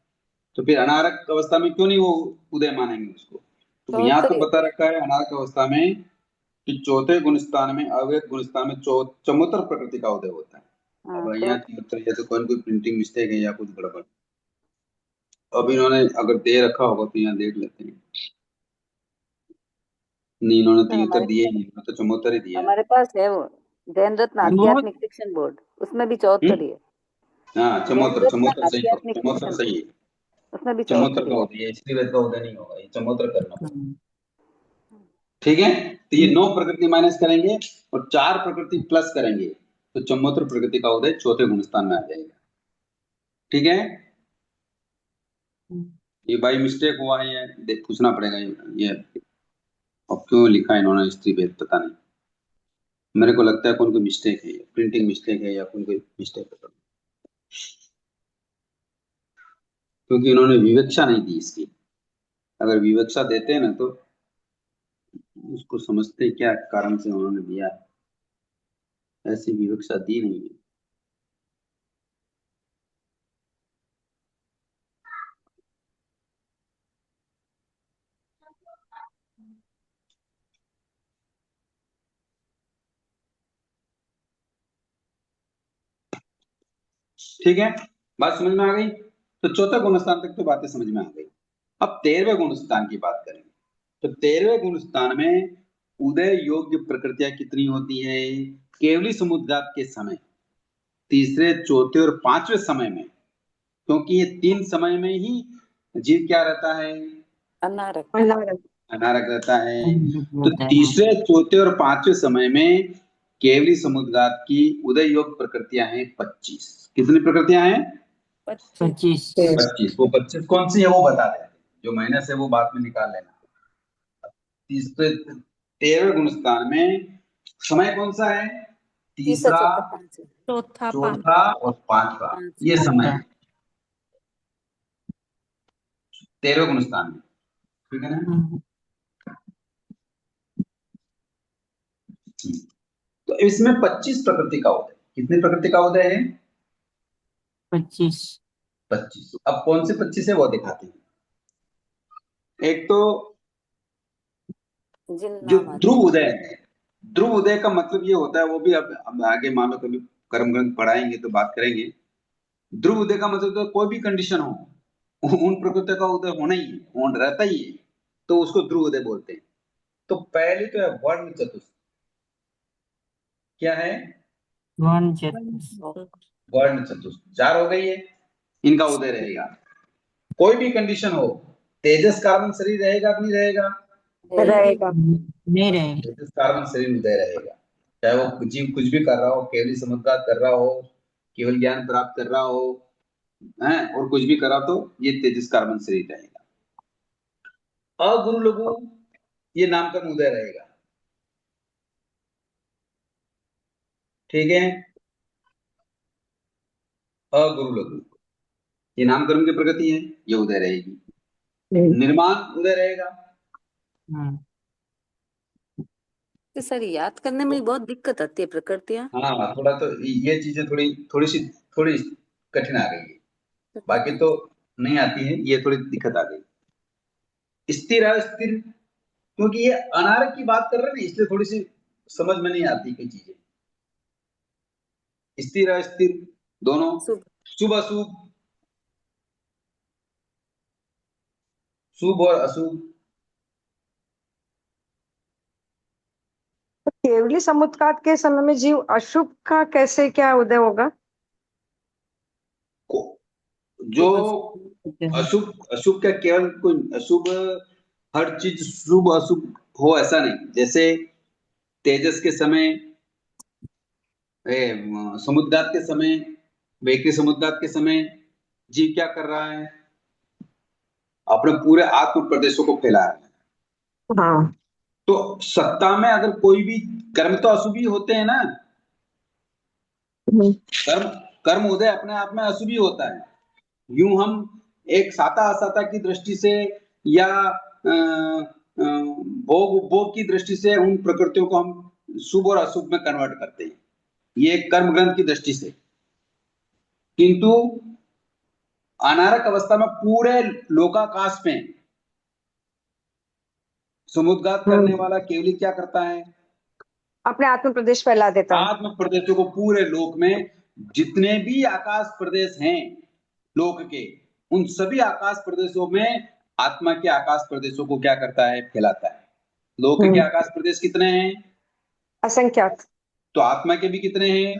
तो फिर अनारक अवस्था में क्यों नहीं वो उदय मानेंगे उसको? तो यहाँ तो 74 ही बता होगी। रखा है अनारक अवस्था में कि चौथे गुणस्थान में, अवैध गुणस्थान में चमोत्तर प्रकृति का उदय होता है। हाँ अब तो यहाँ तिहत्तर, या तो कोई प्रिंटिंग मिस्टेक है या कुछ गड़बड़। अब इन्होंने अगर दे रखा होगा तो यहाँ देख लेते हैं। नहीं, इन्होंने तिहत्तर हमारे दिए ही नहीं, इन्होंने तो चमोत्तर ही दिया है। हमारे पास है वो जैन रत्न आध्यात्मिक शिक्षण बोर्ड, उसमें भी 74 ही है। हाँ, जैन चमोत्र रत्न चमोत्र सही तो, आध्यात्मिक चमोत्र शिक्षण सही बोर्ड, है। उसमें भी चमोत्र 74 का ही है। उदय है, इसलिए वेद का उदय नहीं होगा, ये चमोत्र करना पड़ेगा। हम्म, ठीक है, तो ये 9 प्रकृति माइनस करेंगे और 4 प्रकृति प्लस करेंगे तो चमोत्र प्रकृति का उदय चौथे गुणस्थान में आ जाएगा। ठीक है, ये बाई मिस्टेक हुआ है, ये पूछना पड़ेगा ये अब क्यों लिखा है इन्होंने स्त्री भेद, पता नहीं, मेरे को लगता है कौन कोई मिस्टेक है, प्रिंटिंग मिस्टेक है या कौन कोई मिस्टेक है, क्योंकि इन्होंने विवक्षा नहीं दी इसकी। अगर विवक्षा देते हैं ना तो उसको समझते क्या कारण से उन्होंने दिया है, ऐसी विवक्षा दी नहीं है। ठीक है, बात समझ में आ गई। तो चौथा गुणस्थान तक तो बातें समझ में आ गई। अब 13वें गुणस्थान की बात करेंगे। तो 13वें गुणस्थान में उदय योग्य प्रकृतियां कितनी होती है? केवली समुद्घात के समय, तीसरे, चौथे और 5वें समय में, क्योंकि ये 3 समय में ही जीव क्या रहता है? अनारक। अनारक रहता है। तो होता है। तीसरे, चौथे और 5वें समय में केवली समुद्घात की उदय योग प्रकृतियां हैं 25। कितनी प्रकृतियां हैं? 25। 25। वो 25 कौन सी है वो बता देते हैं, जो माइनस है वो बाद में निकाल लेना। तीसरे 13वें गुणस्थान में समय कौन सा है? तीसरा, चौथा, चौथा और 5वां, ये समय है 13वें गुणस्थान में। ठीक है ना? हम्म, तो इसमें 25 प्रकृति का उदय। कितनी प्रकृति का उदय है? 25। 25। अब कौन से 25 है वो दिखाते हैं। एक तो जो ध्रुव उदय है, ध्रुव उदय का मतलब ये होता है, वो भी अब आगे मान लो कभी कर्म ग्रंथ पढ़ाएंगे तो बात करेंगे। ध्रुव उदय का मतलब तो कोई भी कंडीशन हो, उन प्रकृति का उदय होना ही है, होना रहता ही है, तो उसको ध्रुव उदय बोलते हैं। तो पहली तो है वर्ण चतुष्ट। क्या है? वन चतुर। वर्ण चतुष्ट 4 हो गई है, इनका उदय रहेगा। कोई भी कंडीशन हो, तेजस कार्बन शरीर रहेगा कि नहीं रहेगा? रहेगा। नहीं रहे। तेजस कार्बन शरीर उदय रहेगा, चाहे वो जीव कुछ भी कर रहा हो, केवल समुद्घात कर रहा हो, केवल ज्ञान प्राप्त कर रहा हो, है, और कुछ भी करा तो ये तेजस कार्बन शरीर रहेगा। अगुरु लघु, ये नामकरण उदय रहेगा। ठीक है, अगुरु लघु ये नामकरण की प्रगति है, ये उदय रहेगी। निर्माण उदय रहेगा। हम्म, तो सर याद करने में बहुत दिक्कत आती है प्रकृतियां। हाँ, थोड़ा तो ये चीजें थोड़ी कठिन आ गई है, बाकी तो नहीं आती है, ये थोड़ी दिक्कत आ गई। स्थिर अस्थिर, क्योंकि ये अनारक की बात कर रहे हैं ना, इसलिए थोड़ी सी समझ में नहीं आती कई चीजें। स्थिर अस्थिर दोनों, शुभ। शुभ अशुभ, शुभ और अशुभ। केवली समुद्घात के समय में जीव अशुभ का कैसे क्या उदय होगा? जो अशुभ, अशुभ का केवल कोई अशुभ, हर चीज शुभ अशुभ हो ऐसा नहीं। जैसे तेजस के समय, समुद्घात के समय, वैक्री समुद्घात के समय जीव क्या कर रहा है? अपने पूरे आत्म प्रदेशों को फैला रहा है। हाँ। तो सत्ता में अगर कोई भी कर्म, तो अशुभ ही होते हैं ना। कर्म, कर्म उदय अपने आप में अशुभ ही होता है। यूं हम एक साता असाता की दृष्टि से या भोग उपभोग की दृष्टि से उन प्रकृतियों को हम शुभ और अशुभ में कन्वर्ट करते हैं, ये कर्म ग्रंथ की दृष्टि से। किंतु अनारक अवस्था में पूरे लोकाकाश में समुद्घात करने वाला केवली क्या करता है? अपने आत्म प्रदेश फैला देता है। आत्म प्रदेशों को पूरे लोक में, जितने भी आकाश प्रदेश हैं लोक के, उन सभी आकाश प्रदेशों में आत्मा के आकाश प्रदेशों को क्या करता है? फैलाता है। लोक के आकाश प्रदेश कितने हैं? असंख्यात। तो आत्मा के भी कितने हैं?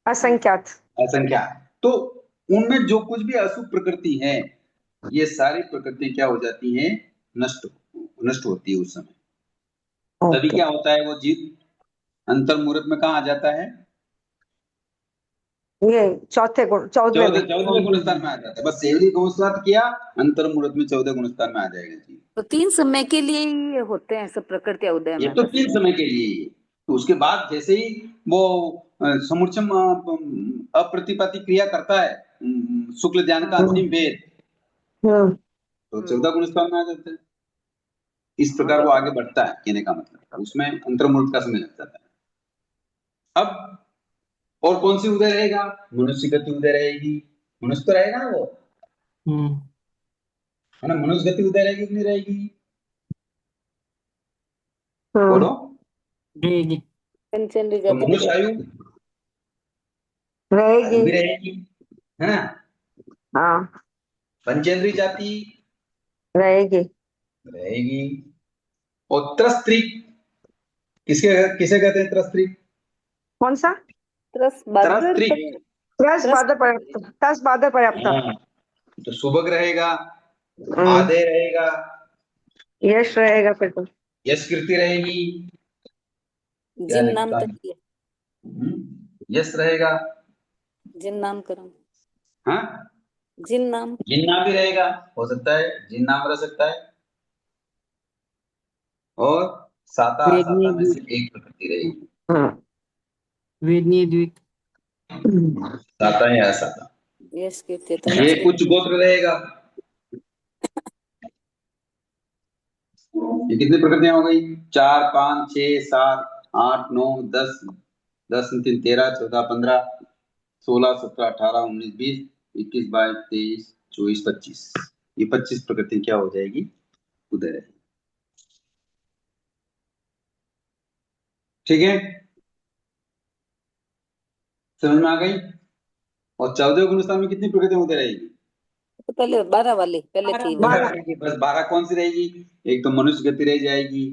असंख्यात। असंख्यात। तो उनमें जो कुछ भी अशुभ प्रकृति है, ये सारी प्रकृतियां क्या हो जाती हैं? नष्ट होती है उस समय। तभी ओके। क्या होता है? वो जीव अंतर्मुहूर्त में कहाँ आ जाता है? ये चौथे गुण, 14वें में। 14वें गुणस्थान में आ जाता है। बस सेवरी गुणस्थान किया, अंतर्मुहूर्त में 14 गुणस्थान में आ जाएगा जी। तो 3 समय के लिए ही ये होते हैं सब प्रकृति उदय ये में तो बस। 3 समय के लिए ही है। तो उसके बाद जैसे ही वो समुच्चम अप्रतिपत्ति क्रिया करता है, शुक्ल ध्यान का अंतिम भेद, हम्म। तो 14 गुणस्थान में आ जाता है। इस प्रकार वो आगे बढ़ता है, कहने का मतलब उसमें अंतर्मुहूर्त का समय लग जाता है। अब और कौन सी उदय रहेगा? मनुष्य गति उदय रहेगी। मनुष्य तो रहेगा ना वो, हम्म है ना? मनुष्य गति उदय रहेगी कि नहीं रहेगी? हम्म। बोलो। रहेगी। पंचेंद्रिय तो जाति भी मनुष्य आयु रहेगी। भी रहेगी, है ना? हाँ, पंचेंद्रिय जाति रहेगी। रहेगी। और त्रस्त्रिक, किसे कहते हैं त्रस्त्रिक? कौन सा? त्रस बादर त्रस्त्रिक, त्रस त्रस बादर पर्याप्त, त्रस बादर पर्याप्त। हाँ। तो सुभग रहेगा, हम्म। आधे रहेगा, यश रहेगा फिर तो। यश कीर्ति रहेगी, क्या जिन नाम लिखता है? तक किया, यश रहेगा, जिन नाम करम, हाँ। जिन नाम। जिन्ना भी रहेगा, हो सकता है जिन्ना में रह सकता है। और साता वेदनीय असाता में से द्वित। एक प्रकृति रहेगी, हाँ। वेदनीय द्वित। साता या असाता। यश कीर्ति तो ये यश उच्च गोत्र रहेगा। ये कितनी प्रकृतियां हो गई? 4, 5, 6, 7, 8, 9, 10, 10 3 13, 14 15, 16 17 18 19 20 21 22 23 24 25। ये 25 प्रकृति क्या हो जाएगी? उदय रहेगी। ठीक है, समझ में आ गई? और 14 गुणस्थान में कितनी प्रकृतियां उदय रहेगी? तो पहले 12 वाली पहले थी वो। 12। बस 12 कौन सी रहेगी? एक तो मनुष्य गति रह जाएगी,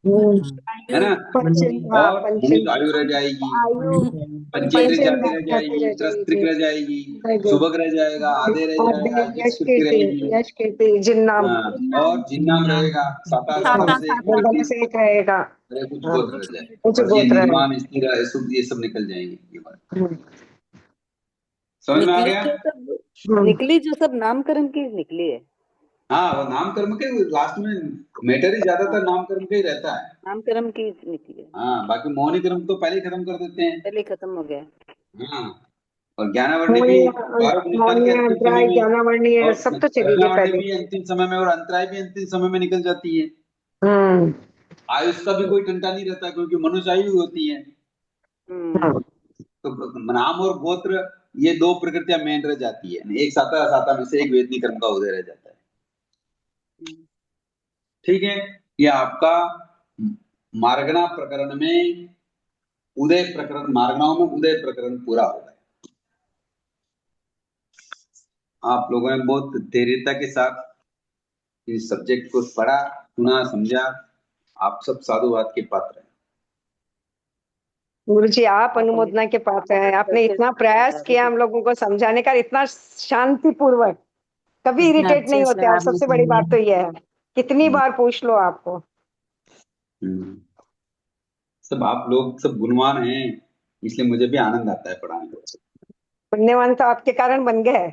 है ना? हाँ, और मनुष्य आयु रह जाएगी, आयु। पंचेंद्रिय जाति रह जाति जाएगी, रह त्रस्त्रिक जाएगी। रह जाएगी, रहेगी। सुभग रह जाएगा, आधे रह और जाएगा, यश यश कीर्ति रहेगी, कीर्ति, यश कीर्ति, जिन्नाम। हाँ, और जिन्नाम रहेगा, साता साता में से एक बंधन प्रकृति, से एक रहेगा। अरे कुछ हाँ, गोत्र रह जाएगा। कुछ बस ये गोत्र है। निर्माण स्थिर ये सब निकल जाएंगे। ये बात समझ में आ निकली गया? जो सब, निकली जो सब नामकरण की निकली है। हाँ, वो नाम कर्म के लास्ट में मैटर ही ज्यादातर नाम कर्म का ही रहता है। नामकरण की निकली है, हाँ, बाकी मौनी कर्म तो पहले ही खत्म कर देते हैं। पहले खत्म हो गया। हाँ, और ज्ञानावर्णी भी मौनी, 12 गुणस्थान के मौनी, अंतिम समय अंतराय, में, ज्ञानावर्णीय और सब तो चली गई प्रज्ञावर्णी पहले। भी अंतिम समय में, और अंतराय भी अंतिम समय में निकल जाती है। हम्म। आयुष का भी कोई टंटा नहीं रहता, क्योंकि मनुष्य आयु होती है। हाँ। तो नाम और गोत्र, ये दो प्रकृतियां मेन रह जाती है। एक साता साता में से एक वेदनी कर्म का उदय रह जाता है। ठीक है, ये आपका मार्गणा प्रकरण में उदय प्रकरण, मार्गणाओं में उदय प्रकरण पूरा हो गया। आप लोगों ने बहुत धैर्यता के साथ इस सब्जेक्ट को पढ़ा, सुना, समझा। आप सब साधुवाद के पात्र हैं। गुरु जी, आप अनुमोदना के पात्र हैं। आपने इतना प्रयास किया हम लोगों को समझाने का, इतना शांतिपूर्वक, कभी इतना इरिटेट नहीं अच्छे से होते आप। आपने सबसे बड़ी बात तो समझाया। ये है, कितनी बार पूछ लो आपको। सब आप लोग सब गुणवान हैं, इसलिए मुझे भी आनंद आता है पढ़ाने में। पुण्यवान तो आपके कारण बन गए।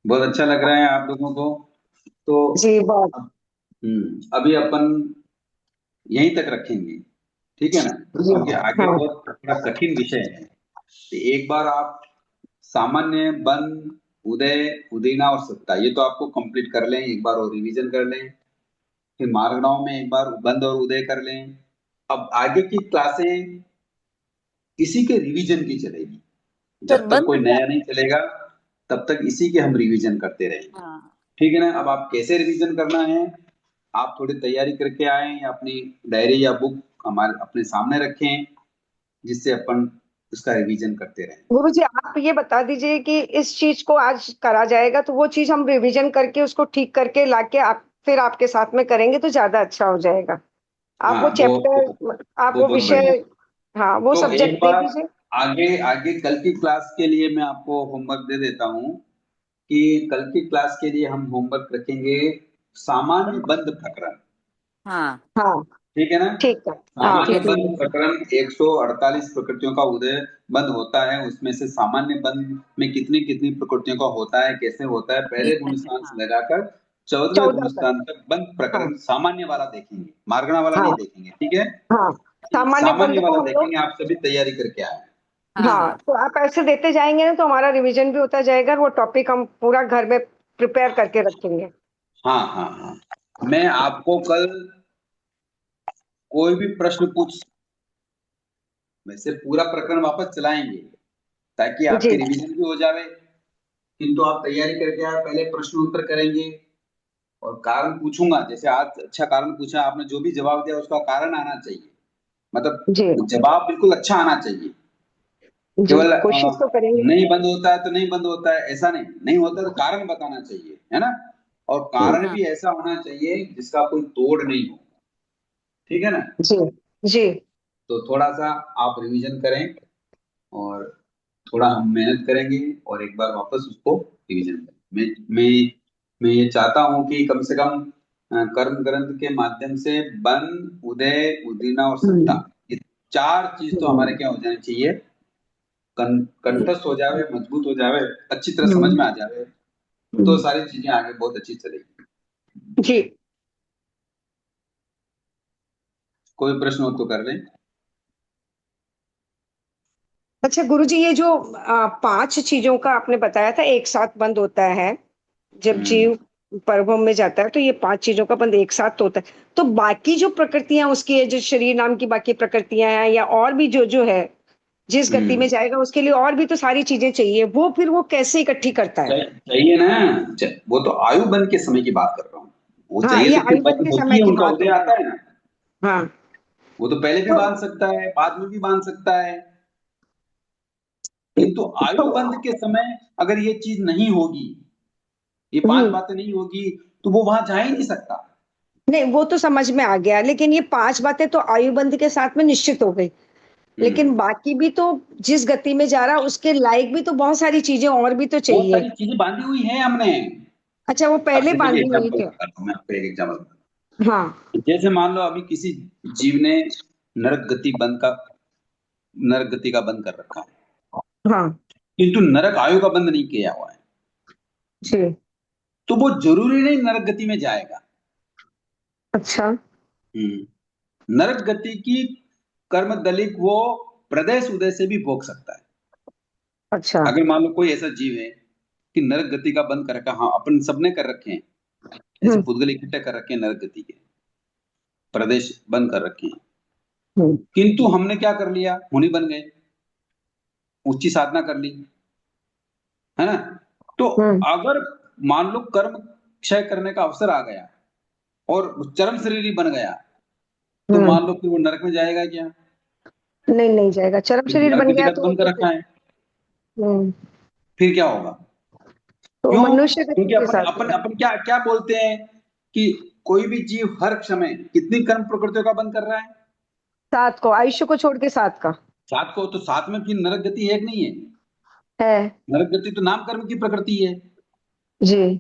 बहुत अच्छा लग रहा है आप लोगों को। तो जी बहुत। अभी अपन यहीं तक रखेंगे, ठीक है ना? जी क्योंकि आगे हाँ। बहुत थोड़ा कठिन विषय है। तो एक बार आप सामान्य, बंद, उदय, उदयना और सत्ता, ये तो आपको कंप्लीट कर लें एक बार, और रिवीजन कर लें। फिर मार्गणाओं में एक बार बंद और उदय कर लें। अब आगे की क्लासें इसी के रिवीजन की चलेगी। सर जब तक बंद कोई क्या? नया नहीं चलेगा, तब तक इसी के हम रिवीजन करते रहेंगे। हाँ, ठीक है ना? अब आप कैसे रिवीजन करना है, आप थोड़ी तैयारी करके आए, या अपनी डायरी या बुक हमारे अपने सामने रखें, जिससे अपन उसका रिवीजन करते रहें। गुरु जी, आप ये बता दीजिए कि इस चीज को आज करा जाएगा, तो वो चीज हम रिवीजन करके उसको ठीक करके लाके आप फिर आपके साथ में करेंगे तो ज्यादा अच्छा हो जाएगा। आप हाँ वो चैप्टर, आप वो वो बहुत बढ़िया। विषय, हाँ वो तो एक सब्जेक्ट दे बार दीजिए। आगे आगे कल की क्लास के लिए मैं आपको होमवर्क दे देता हूँ कि कल की क्लास के लिए हम होमवर्क रखेंगे सामान्य बंध प्रकरण। हाँ हाँ ठीक है ना? ठीक है। हाँ सामान्य ठीक है। बंध प्रकरण 148 प्रकृतियों का उदय बंद होता है, उसमें से सामान्य बंध में कितनी कितनी प्रकृतियों का होता है, कैसे होता है, पहले ठीक है। गुणस्थान हाँ से लगाकर 14वें 14 तक। गुणस्थान तक बंध हाँ प्रकरण सामान्य वाला देखेंगे, मार्गना वाला नहीं हाँ देखेंगे। ठीक है? हाँ, सामान्य सामान्य बंद को वाला हम लोग, देखेंगे, आप सभी तैयारी करके आए। हाँ हाँ हाँ तो आप ऐसे देते जाएंगे ना तो हमारा रिवीजन भी होता जाएगा और वो टॉपिक हम पूरा घर में प्रिपेयर करके रखेंगे। हाँ हाँ हाँ, मैं आपको कल कोई भी प्रश्न पूछ, वैसे पूरा प्रकरण वापस चलाएंगे ताकि जी आपकी रिवीजन भी हो जावे, किंतु आप तैयारी करके आए, पहले प्रश्न उत्तर करेंगे और कारण पूछूंगा। जैसे आज अच्छा कारण पूछा आपने, जो भी जवाब दिया उसका कारण आना चाहिए, जी मतलब जवाब बिल्कुल अच्छा आना चाहिए। जी, केवल कोशिश तो करेंगे। नहीं बंद होता है तो नहीं बंद होता है ऐसा नहीं, नहीं होता तो कारण बताना चाहिए, है ना? और कारण हाँ भी ऐसा होना चाहिए जिसका कोई तोड़ नहीं हो। ठीक है ना? जी जी तो थोड़ा सा आप रिवीजन करें और थोड़ा हम मेहनत करेंगे और एक बार वापस उसको रिवीजन करें। मैं ये चाहता हूं कि कम से कम कर्म ग्रंथ के माध्यम से बन, उदय, उदीना और सत्ता, हम्म, ये चार चीज तो हमारे क्या हो जानी चाहिए, कंठस्थ हो जावे, मजबूत हो जावे, अच्छी तरह समझ हम्म, में आ जावे, तो हम्म, सारी चीजें आगे बहुत अच्छी चलेगी। जी। कोई प्रश्न हो तो कर लें। अच्छा गुरुजी, ये जो 5 चीजों का आपने बताया था एक साथ बंद होता है जब हम्म जीव परभ्रम में जाता है, तो ये 5 चीजों का बंद एक साथ होता है। तो बाकी जो प्रकृतियां उसकी है, जो शरीर नाम की बाकी प्रकृतियां हैं या और भी जो जो है, जिस गति में हम्म जाएगा उसके लिए और भी तो सारी चीजें चाहिए, वो फिर वो कैसे इकट्ठी करता है? चाहिए ना। वो तो आयु बंद के समय की बात कर रहा हूँ, वो हाँ, चाहिए ये तो फिर आयु बंद बंद के होती समय है, की उनका बात उदय हो रही आता है ना। है। हाँ वो तो पहले भी तो, बांध सकता है, बाद में भी बांध सकता है, किंतु आयु तो बंद के समय अगर ये चीज नहीं होगी, ये 5 हम्म, बातें नहीं होगी, तो वो वहां जा ही नहीं सकता। नहीं वो तो समझ में आ गया, लेकिन ये 5 बातें तो आयु बंद के साथ में निश्चित हो गई, हम्म लेकिन बाकी भी तो जिस गति में जा रहा है उसके लायक भी तो बहुत सारी चीजें और भी तो बहुत चाहिए। सारी चीजें बांधी हुई हैं हमने। अच्छा, वो अब पहले जैसे कि बांधी हुई एग्जाम्पल क्या? बताता हूँ मैं आपको, एक एग्जाम्पल। हाँ जैसे मान लो अभी किसी जीव ने नरक गति बंद का, नरक गति का बंद कर रखा है, हाँ किंतु नरक आयु का बंद नहीं किया हुआ है, जी। तो वो जरूरी नहीं नरक गति में जाएगा। अच्छा नरक गति की कर्म दलिक वो प्रदेश उदय से भी भोग सकता है। अच्छा। अगर मान लो कोई ऐसा जीव है कि नरक गति का बंद कर रखा, हाँ अपन सबने कर रखे हैं, ऐसे हम्म पुद्गल इकट्ठे कर रखे हैं, नरक गति के प्रदेश बंद कर रखे हैं, हम्म किंतु हमने क्या कर लिया, मुनि बन गए, ऊंची साधना कर ली, है ना? तो हम्म अगर मान लो कर्म क्षय करने का अवसर आ गया और वो चरम शरीरी बन गया, तो हम्म, मान लो फिर वो नरक में जाएगा क्या? नहीं नहीं जाएगा, चरम क्योंकि शरीर नरक बन गति गया का तो तो वो बंद तो कर फिर, रखा है, हम्म, फिर क्या होगा? तो क्यों? मनुष्य क्योंकि गति के अपन साथ अपन में। अपन क्या क्या बोलते हैं कि कोई भी जीव हर समय कितनी कर्म प्रकृतियों का बंद कर रहा है? 7 को, आयुष्य को छोड़ के 7 का 7 को। तो 7 में फिर नरक गति है कि नहीं है? है। नरक गति तो नाम कर्म की प्रकृति है। जी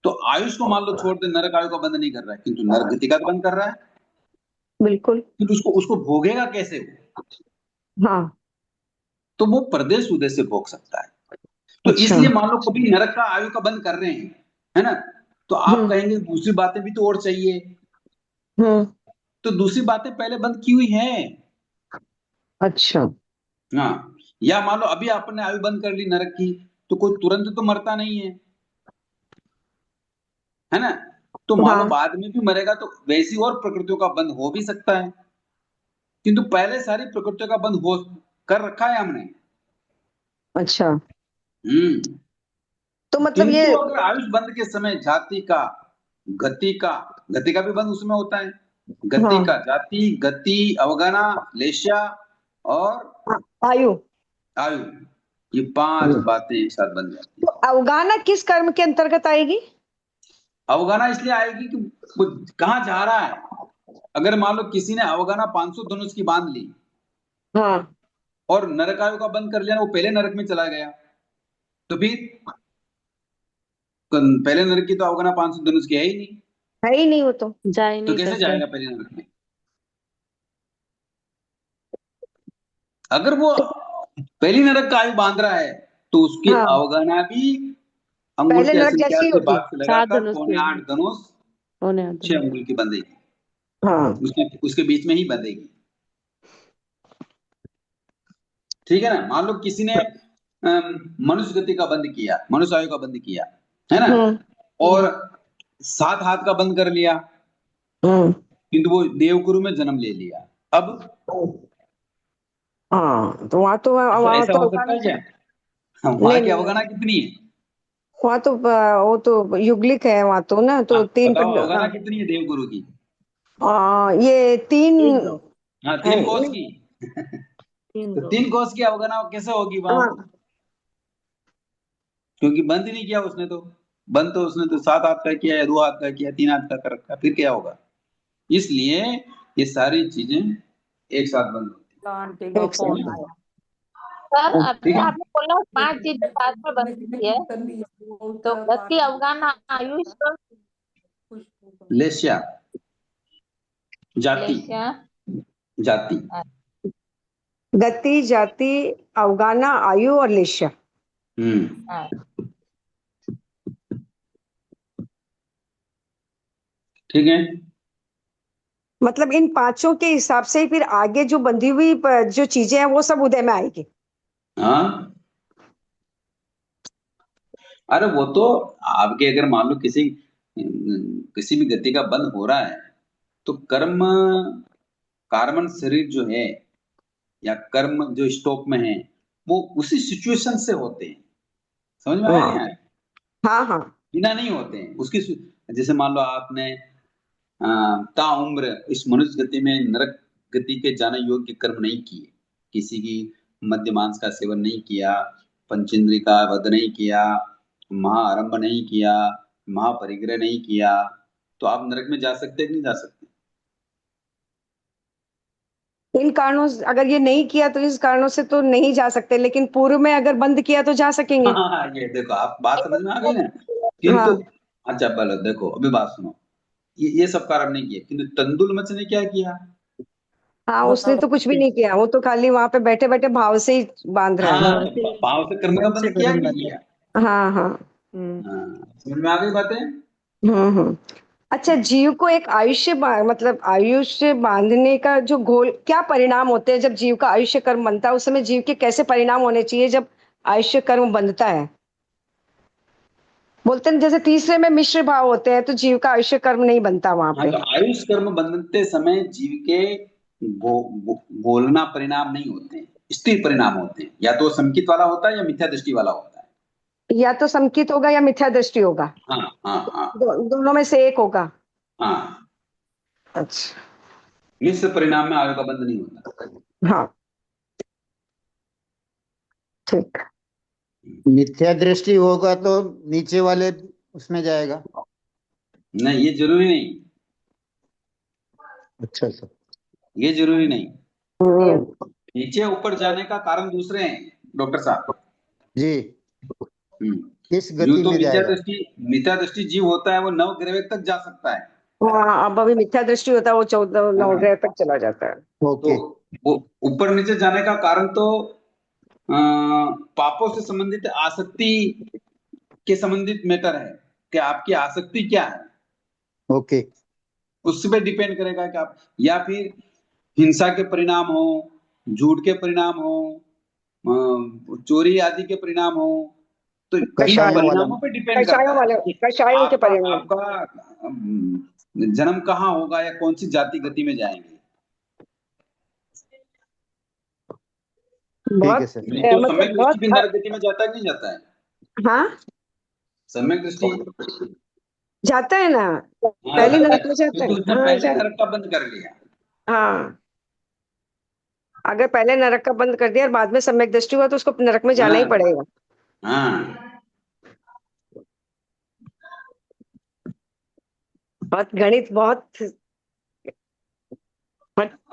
तो आयुष को मान लो छोड़ दे, नरक आयु का बंद नहीं कर रहा है, किंतु नरक गति का तो बंद कर रहा है। बिल्कुल। फिर उसको उसको भोगेगा कैसे वो? हाँ तो वो प्रदेश उदय से भोग सकता है। तो अच्छा। इसलिए मान लो कभी नरक का आयु का बंद कर रहे हैं, है ना? तो आप हम्म कहेंगे दूसरी बातें भी तो और चाहिए, हम्म तो दूसरी बातें पहले बंद की हुई हैं। अच्छा। हाँ, या मान लो अभी आपने आयु बंद कर ली नरक की, तो कोई तुरंत तो मरता नहीं है ना? तो मान लो हाँ बाद में भी मरेगा, तो वैसी और प्रकृतियों का बंद हो भी सकता है, किंतु पहले सारी प्रकृतियों का बंद हो कर रखा है हमने। अच्छा, हम्म तो मतलब ये, किंतु अगर आयुष बंद के समय जाति का, गति का, गति का भी बंद उसमें होता है, गति हाँ का, जाति, गति, अवगना, लेशा और आयु। आयु, ये 5 बातें एक साथ बन जाती तो है। अवगाना किस कर्म के अंतर्गत आएगी? अवगना इसलिए आएगी कि वो कहाँ जा रहा है, अगर मान लो किसी ने अवगाना 500 धनुष की बांध ली हाँ और नरकायु का बंद कर लिया ना, वो पहले नरक में चला गया, तो फिर पहले नरक की तो अवगाना 500 धनुष की है ही नहीं, है ही नहीं वो तो। जा ही तो नहीं कैसे सकता। जाएगा पहले नरक में? अगर वो पहली नरक का आयु बांध रहा है तो उसकी हाँ अवगाना भी अंगुल पहले के नरक संख्या जैसी ही से होगी। भाग से 7 लगाकर धनुष पौने की 8 धनुष होने 6 अंगुल की बंधेगी, हाँ उसके बीच में ही बंधेगी। ठीक है ना? मान लो किसी ने मनुष्य गति का बंद किया, मनुष्य आयु का बंद किया, है ना, हम्म और 7 हाथ का बंद कर लिया, हम्म किंतु वो देवगुरु में जन्म ले लिया, अब हाँ तो वहां तो ऐसा हो सकता है क्या? वहां नहीं की नहीं अवगाना कितनी है? वहां तो वो तो युगलिक है वहां तो ना, तो हाँ, तीन बताओ पिंड। अवगाना हाँ कितनी है देवगुरु की? ये तीन 3 2 हाँ, है 3 कोस नहीं। की। 3 तो 2 3 कोस की अवगाना कैसे होगी वहां? हाँ क्योंकि बंद ही नहीं किया उसने तो। बंद तो उसने तो 7 हाथ का किया या 2 हाथ का किया, 3 हाथ का कर रखा, फिर क्या होगा? इसलिए ये सारी चीजें एक साथ बंद होती एक है। सेकंड। सर ठीक अभी है। आपने बोला 5 चीजें साथ में बनती है, तो गति अवगाना आयुष और लेस्या, जाति, लेशिया। जाति। गति जाति अवगाना आयु और लेश्या। हम्म। ठीक है। मतलब इन पांचों के हिसाब से ही फिर आगे जो बंधी हुई जो चीजें हैं वो सब उदय में आएगी। हाँ, अरे वो तो आपके अगर मान लो किसी भी गति का बंद हो रहा है तो कर्म कार्बन शरीर जो है या कर्म जो स्टॉक में है वो उसी सिचुएशन से होते हैं। समझ में आया नहीं हाँ आया? हाँ हाँ बिना नहीं होते हैं उसकी जैसे मान लो आपने ताउम्र इस मनुष्य गति में नरक गति के जाने योग्य कर्म नहीं किए, किसी की मद्य मांस का सेवन नहीं किया, पंचेंद्रिय का वध नहीं किया, महाआरंभ नहीं किया, महापरिग्रह नहीं किया, तो आप नरक में जा सकते हैं कि नहीं जा सकते? इन कारणों से अगर ये नहीं किया तो इस कारणों से तो नहीं जा सकते, लेकिन पूर्व में अगर बंद किया तो जा सकेंगे। हाँ, ये देखो आप बात समझ में आ गई ना। किंतु हाँ अच्छा बोलो, देखो अभी बात सुनो, ये सब कारण नहीं किए, किंतु तंदुल मच ने क्या किया? हाँ उसने तो कुछ भी नहीं किया, वो तो खाली वहां पे बैठे बैठे भाव से ही बांध रहा हाँ, है। हाँ से भाव से कर्म का मन से बंध किया कि कर्म नहीं बंधे। किया? हाँ हाँ हाँ, समझ में आ गई बातें? हम्म। अच्छा जीव को एक मतलब आयुष्य बांधने का जो घोल क्या परिणाम होते हैं जब जीव का आयुष्य कर्म बनता है, उस समय जीव के कैसे परिणाम होने चाहिए जब आयुष्य कर्म बंधता है? बोलते हैं जैसे तीसरे में मिश्र भाव होते हैं तो जीव का आयुष्य कर्म नहीं बनता वहां हाँ, पे। तो आयुष कर्म बंधते समय जीव के बोलना परिणाम नहीं होते हैं, स्थिर परिणाम होते हैं। या तो संकित वाला होता है या मिथ्या दृष्टि वाला होता है। या तो संकित होगा या मिथ्या दृष्टि होगा, हाँ हाँ हाँ दोनों में से एक होगा। हाँ। अच्छा मिश्र परिणाम में आयु का बंध नहीं होता। हाँ ठीक। मिथ्या दृष्टि होगा तो नीचे वाले उसमें जाएगा। नहीं, ये जरूरी नहीं, अच्छा सर। ये जरूरी नहीं। हम्म, नीचे ऊपर जाने का कारण दूसरे हैं डॉक्टर साहब। जी किस यूं गति तो में जाएगा? मिथ्या दृष्टि जीव होता है वो 9 ग्रह तक जा सकता है। हाँ अब अभी मिथ्या दृष्टि होता है वो 14 हाँ, नवग्रह तक चला जाता है। तो ओके। वो ऊपर नीचे जाने का कारण तो अ, पापों से संबंधित आसक्ति के संबंधित मैटर है कि आपकी आसक्ति क्या है, ओके। उस पे डिपेंड करेगा कि आप, या फिर हिंसा के परिणाम हो, झूठ के परिणाम हो, चोरी आदि के परिणाम हो, तो इन कषायों वाला। परिणामों पे डिपेंड करता कषायों है वाले कि कषायों के आपका परिणाम। आपका जन्म कहाँ होगा या कौन सी जाति गति में जाएंगे। ठीक है बहुत सर। नहीं तो मतलब सम्यक दृष्टि बहुत भी नरक गति में जाता है कि नहीं जाता है? हाँ सम्यक दृष्टि, जाता है ना, हाँ पहली जाता है, नरक में जाता क्योंकि है। उसने हाँ पहले नरक का बंद कर लिया। हाँ अगर पहले नरक का बंद कर दिया और बाद में सम्यक दृष्टि हुआ तो उसको नरक में जाना ही हाँ पड़ेगा। हाँ। बहुत गणित बहुत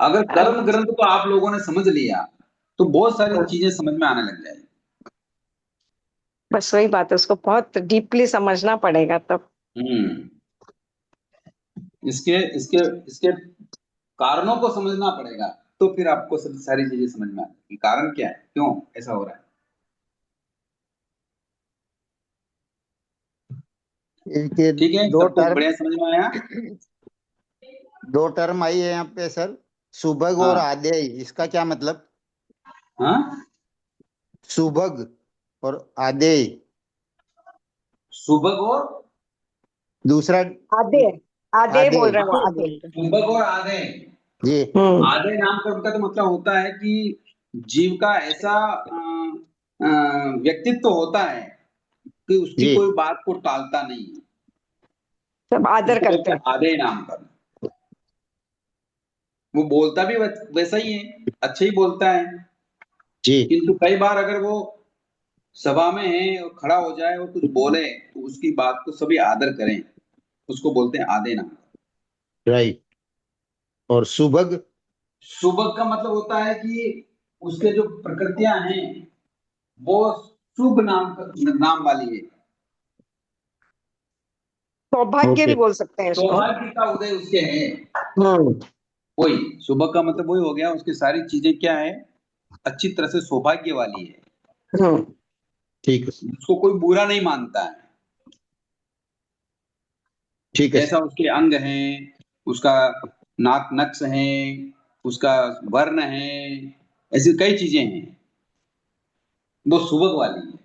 अगर कर्म ग्रंथ को आप लोगों ने समझ लिया तो बहुत सारी चीजें समझ में आने लग जाएगी। बस वही बात है, उसको बहुत डीपली समझना पड़ेगा तब। इसके इसके इसके कारणों को समझना पड़ेगा, तो फिर आपको सब सारी चीजें समझ में आएगी, कारण क्या है, क्यों ऐसा हो रहा है। इनके ठीक है, दो सबको टर्म बढ़िया समझ में आया। आई है यहाँ पे सर, सुभग और हाँ आदेय, इसका क्या मतलब? हाँ, सुभग और आदेय, सुबह और दूसरा आधे आधे बोल आदेय रहे हैं, वो आधे आधे। बोल रहे सुबह और आधे। जी। आधे नाम का उनका तो मतलब होता है कि जीव का ऐसा व्यक्तित्व होता है कि उसकी जी कोई बात को टालता नहीं है, सब आदर उसको करते बोलते हैं। हैं आधे नाम पर। वो बोलता भी वैसा ही है, अच्छा ही बोलता है, जी। किंतु कई बार अगर वो सभा में है और खड़ा हो जाए और कुछ बोले तो उसकी बात को सभी आदर करें, उसको बोलते हैं आधे नाम। राइट। और सुभग? सुबह का मतलब होता है कि उसके जो प्रकृतियां हैं वो शुभ नाम वाली है। सौभाग्य ओके। भी बोल सकते हैं इसको। सौभाग्य का उदय उसके है। हम्म। वही सुबह का मतलब वही हो गया, उसकी सारी चीजें क्या है, अच्छी तरह से सौभाग्य वाली है, हम्म। ठीक है, उसको कोई बुरा नहीं मानता है। ठीक है जैसा सर। उसके अंग हैं, उसका नाक नक्श है, उसका वर्ण है, ऐसी कई चीजें हैं, वो सुबह वाली है,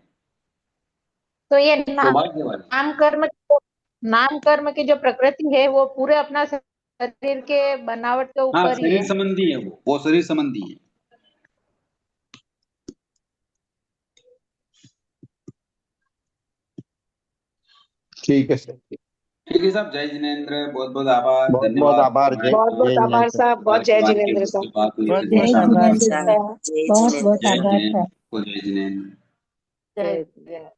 तो ये सौभाग्य वाली। नाम कर्म की जो प्रकृति है वो पूरे अपना शरीर के बनावट के हाँ, ऊपर ही शरीर है। संबंधी है, वो शरीर संबंधी है। ठीक है सर। ठीक है साहब, जय जिनेन्द्र, बहुत बहुत आभार, बहुत बहुत धन्यवाद। आभार। हमारे जय बहुत बहुत जय आभार जिनेन्द्र। साहब, बहुत जय भगवान के जिनेन्द्र भक्त साहब। बात हुई बहुत फिर बहुत जय बहुत आभार आभार। सर। जिनेन्द्र साहब, जय बहुत बहुत जिनेन्द्र। जय आभार जिनेन्द्र साहब। को जय जिनेन्द्र। जय जय